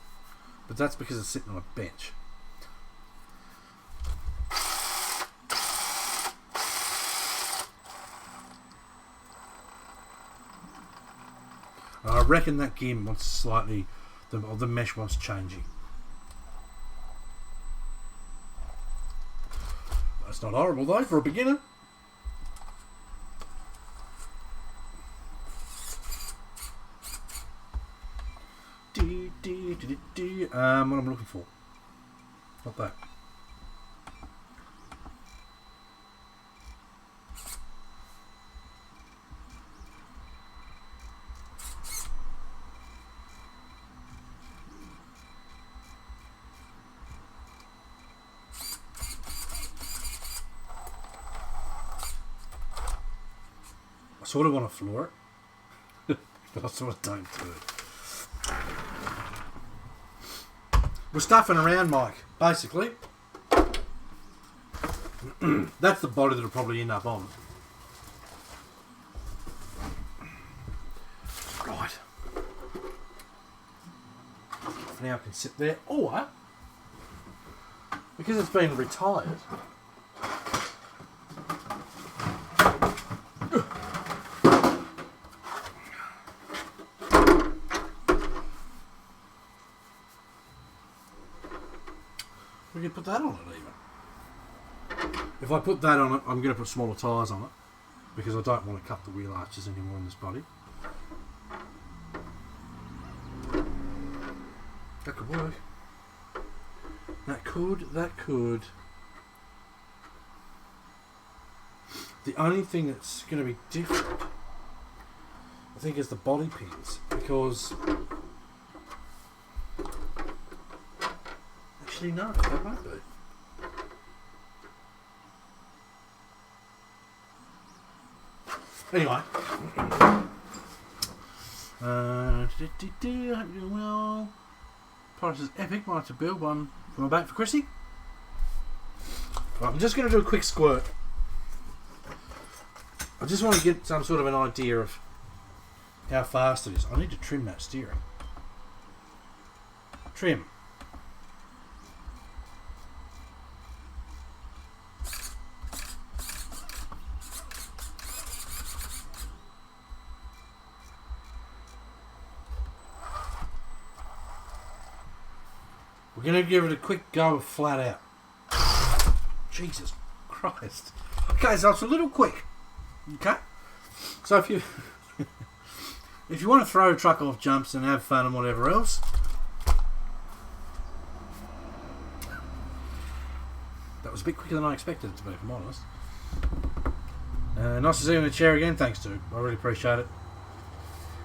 but that's because it's sitting on a bench. I reckon that gear wants slightly, the mesh wants changing. That's not horrible though for a beginner. What am I looking for? Not that. I sort of want to floor it, but I sort of don't do it. We're stuffing around, Mike, basically. That's the body that'll probably end up on. Right. For now I can sit there, or, because it's been retired, we can put that on it even. If I put that on it, I'm going to put smaller tyres on it because I don't want to cut the wheel arches anymore in this body. That could work. That could. The only thing that's going to be different, I think, is the body pins, because actually no, they won't be. Anyway, I hope you're doing well. Price is epic. Might have to build one for my back for Chrissy. Right, I'm just going to do a quick squirt. I just want to get some sort of an idea of how fast it is. I need to trim that steering. Trim. We're going to give it a quick go of flat out. Jesus Christ. Okay, so it's a little quick. Okay? So if you if you want to throw a truck off jumps and have fun and whatever else, that was a bit quicker than I expected it to be, if I'm honest. Nice to see you in the chair again, thanks dude. I really appreciate it.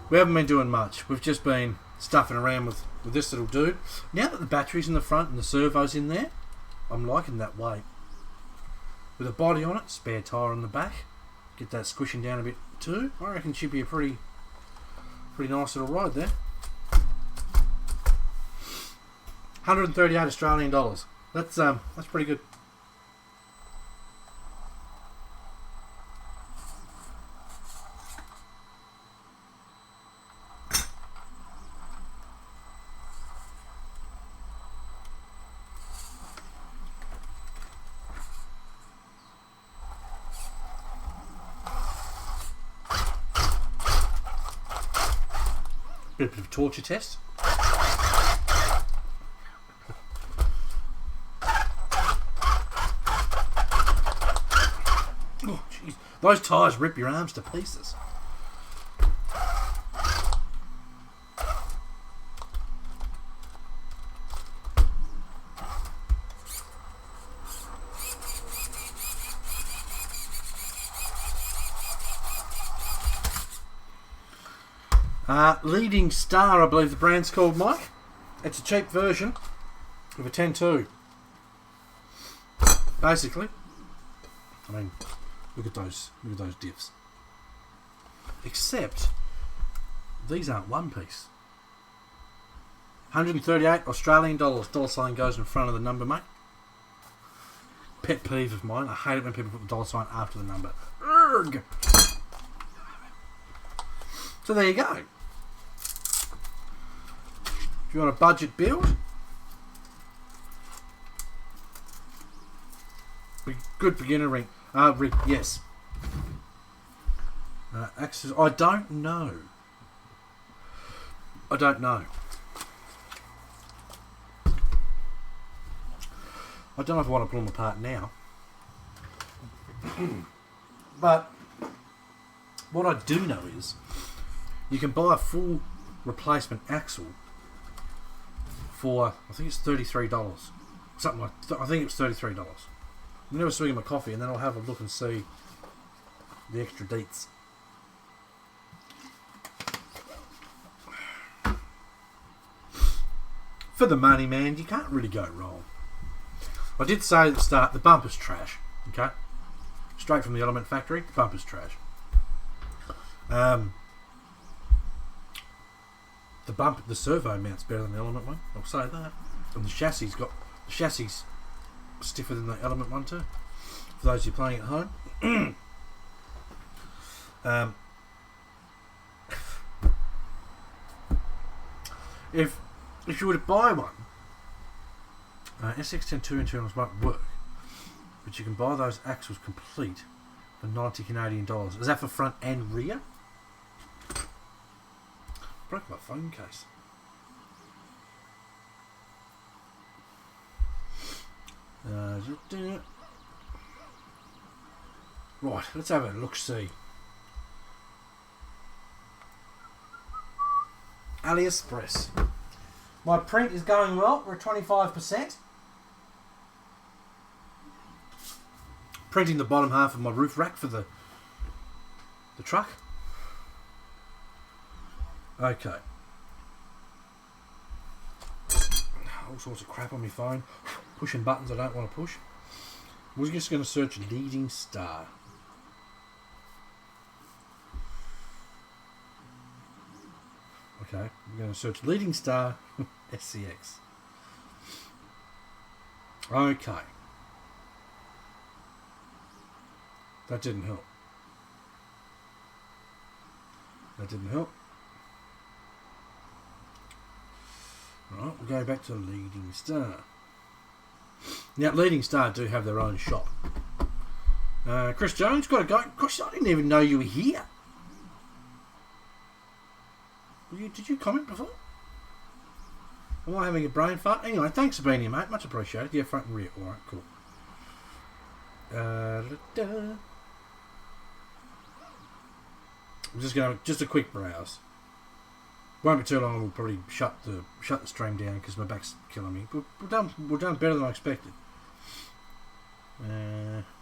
We haven't been doing much. We've just been stuffing around with this little dude. Now that the battery's in the front and the servo's in there, I'm liking that weight. With a body on it, spare tyre on the back, get that squishing down a bit too. I reckon it should be a pretty nice little ride there. 138 Australian dollars. That's pretty good. Bit of a torture test. Oh, jeez. Those tyres rip your arms to pieces. Leading Star, I believe the brand's called, Mike. It's a cheap version of a 10.2. Basically, I mean, look at those diffs. Except these aren't one piece. 138 Australian dollars. Dollar sign goes in front of the number, mate. Pet peeve of mine. I hate it when people put the dollar sign after the number. Urgh. So there you go. If you want a budget build, good beginner ring. Yes. Access. I don't know. I don't know if I want to pull them apart now. But what I do know is you can buy a full replacement axle for, I think it's $33. Something like I think it's $33. I'm never swinging my coffee and then I'll have a look and see the extra deets. For the money, man, you can't really go wrong. I did say at the start, the bumper's trash. Okay? Straight from the Element factory, the bumper's trash. The servo mount's better than the Element one. I'll say that. And the chassis stiffer than the Element one too. For those of you playing at home. If you were to buy one, SX102 internals won't work, but you can buy those axles complete for 90 Canadian dollars. Is that for front and rear? Broke my phone case. Right, let's have a look-see. AliExpress. My print is going well. We're at 25%. Printing the bottom half of my roof rack for the truck. Okay. All sorts of crap on my phone. Pushing buttons I don't want to push. We're just going to search Leading Star. Okay, we're going to search Leading Star SCX. Okay. That didn't help. That didn't help. Right, we'll go back to Leading Star. Now, Leading Star do have their own shop. Chris Jones, got to go. Gosh, I didn't even know you were here. Did you comment before? Am I having a brain fart? Anyway, thanks for being here, mate. Much appreciated. Yeah, front and rear. Alright, cool. I'm just going just a quick browse. Won't be too long. We'll probably shut the stream down because my back's killing me. But we're done better than I expected.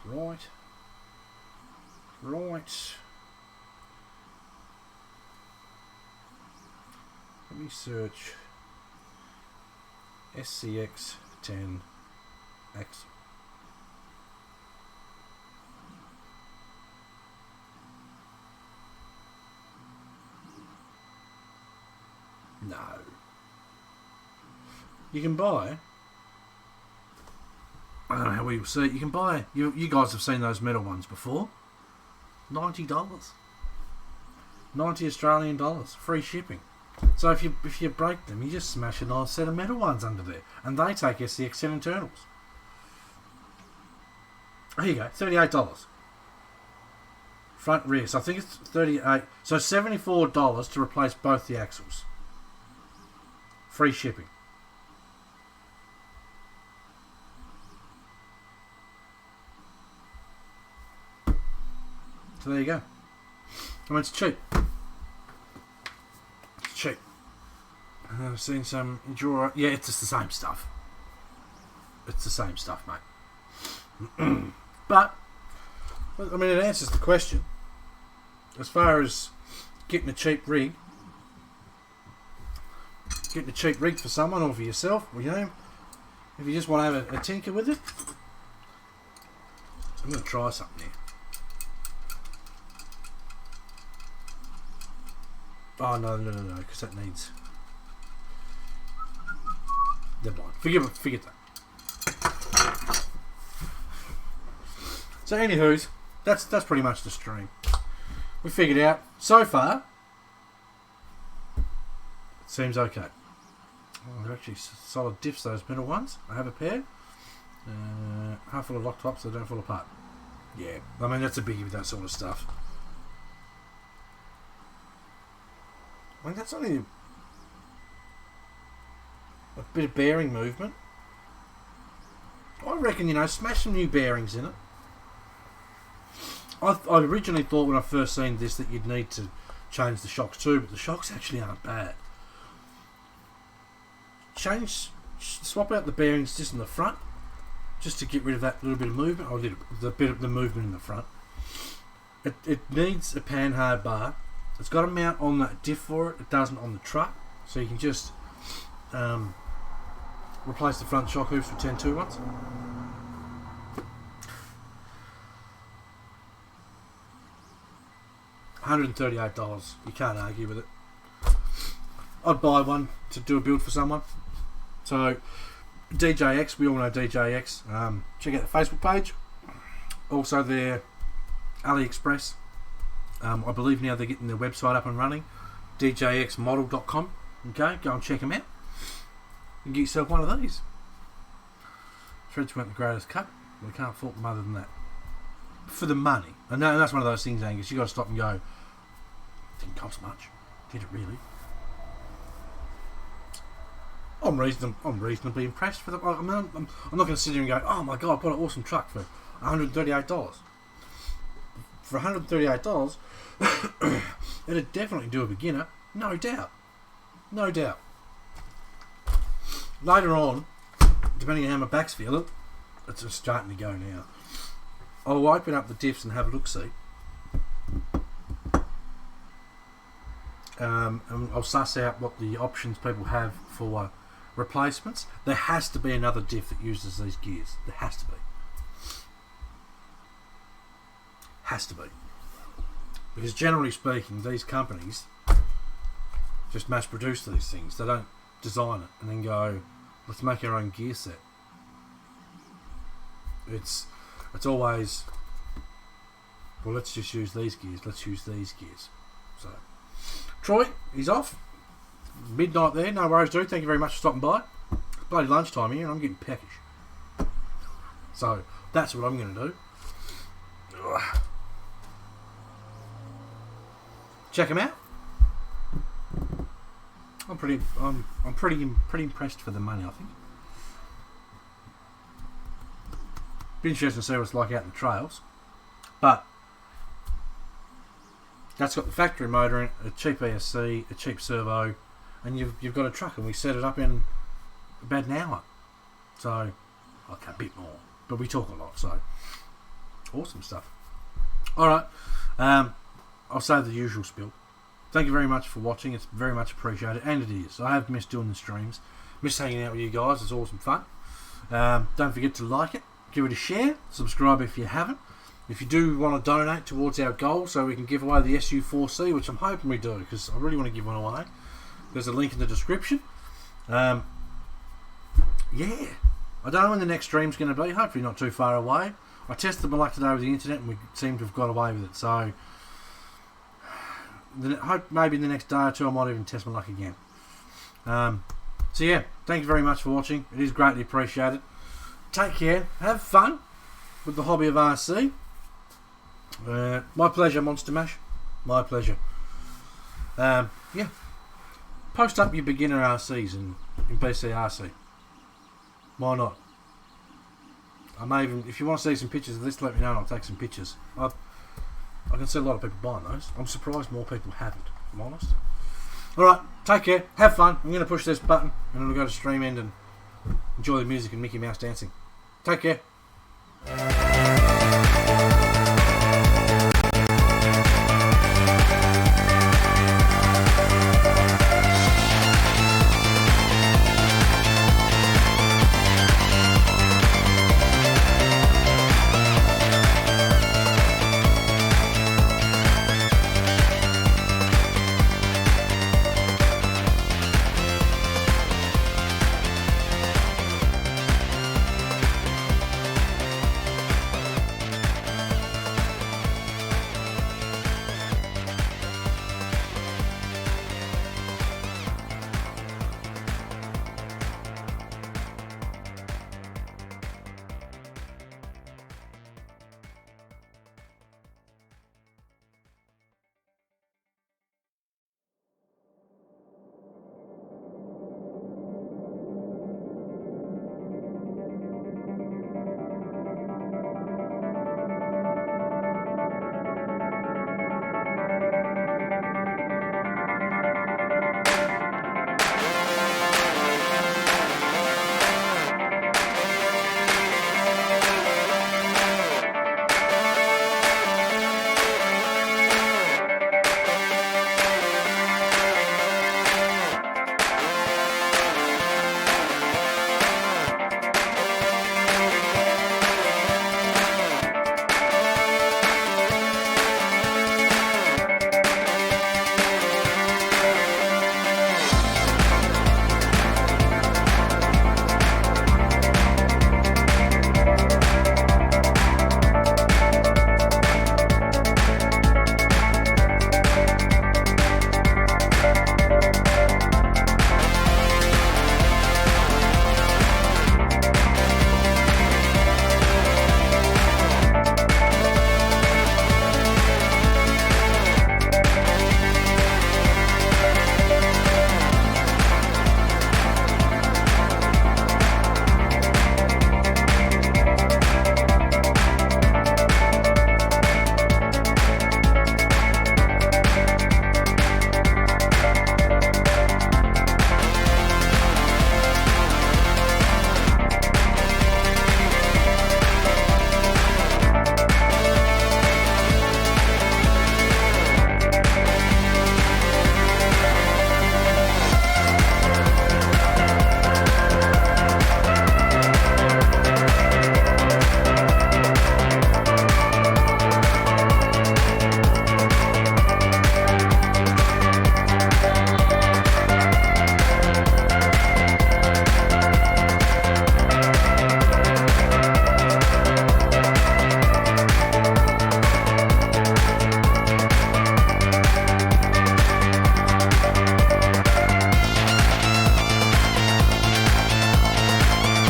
Right. Let me search SCX10 axle. No. You can buy. I don't know how we will see it. You can buy. You guys have seen those metal ones before. $90. 90 Australian dollars. Free shipping. So if you break them, you just smash a nice set of metal ones under there, and they take SCX10 internals. There you go, $38. Front rear. So I think it's 38. So $74 to replace both the axles. Free shipping. So there you go. I mean, it's cheap. It's cheap. I've seen some draw. Yeah, it's just the same stuff. It's the same stuff, mate. But I mean, it answers the question. As far as getting a cheap rig, for someone or for yourself, you know, if you just want to have a tinker with it, I'm going to try something here. Oh, no, because that needs... Never mind. Forget that. So, anywho's, that's pretty much the stream. We figured out, so far, it seems okay. Oh, they're actually solid diffs, those middle ones. I have a pair. Half full of lock tops, so they don't fall apart. Yeah, I mean, that's a biggie with that sort of stuff. I mean, that's only a bit of bearing movement. I reckon, you know, smash some new bearings in it. I originally thought when I first seen this that you'd need to change the shocks too, but the shocks actually aren't bad. Swap out the bearings just in the front, just to get rid of that little bit of movement, or the bit of the movement in the front. It needs a panhard bar. It's got a mount on that diff for it. It doesn't on the truck, so you can just replace the front shock hoops with 10-2 ones. $138. You can't argue with it. I'd buy one to do a build for someone. So DJX, we all know DJX. Check out the Facebook page. Also their AliExpress. I believe now they're getting their website up and running. DJXmodel.com. Okay, go and check them out. And get yourself one of these. Threads weren't the greatest cut. We can't fault them other than that. For the money. And that's one of those things, Angus. You got to stop and go, didn't cost much. Did it really? I'm reasonably impressed with them. I'm not going to sit here and go, oh my god, what an awesome truck for $138. For $138, it'd definitely do a beginner, no doubt. No doubt. Later on, depending on how my back's feeling, it's just starting to go now. I'll open up the diffs and have a look-see. And I'll suss out what the options people have for replacements. There has to be another diff that uses these gears. There has to be. Has to be. Because generally speaking, these companies just mass produce these things. They don't design it and then go, let's make our own gear set. It's always, well, let's just use these gears. Let's use these gears. So, Troy, he's off. Midnight there. No worries, dude. Thank you very much for stopping by. It's bloody lunchtime here, and I'm getting peckish. So that's what I'm going to do. Check him out. I'm pretty impressed for the money, I think. Be interesting to see what it's like out in the trails, but that's got the factory motor in it, a cheap ESC, a cheap servo, and you've got a truck, and we set it up in about an hour. So, okay, a bit more, but we talk a lot, so awesome stuff. Alright, I'll say the usual spiel. Thank you very much for watching, it's very much appreciated, and it is. I have missed doing the streams, missed hanging out with you guys, it's awesome fun. Don't forget to like it, give it a share, subscribe if you haven't. If you do want to donate towards our goal so we can give away the SU4C, which I'm hoping we do, because I really want to give one away, there's a link in the description. Yeah, I don't know when the next stream's going to be, hopefully not too far away. I tested my luck today with the internet and we seem to have got away with it, so hope maybe in the next day or two I might even test my luck again. So yeah, thank you very much for watching, it is greatly appreciated. Take care, have fun with the hobby of RC. My pleasure, Monster Mash. My pleasure. Yeah. Post up your beginner RCs in BCRC. Why not? I may even, if you want to see some pictures of this, let me know and I'll take some pictures. I can see a lot of people buying those. I'm surprised more people haven't, if I'm honest. Alright, take care, have fun. I'm going to push this button and then we'll go to stream end and enjoy the music and Mickey Mouse dancing. Take care.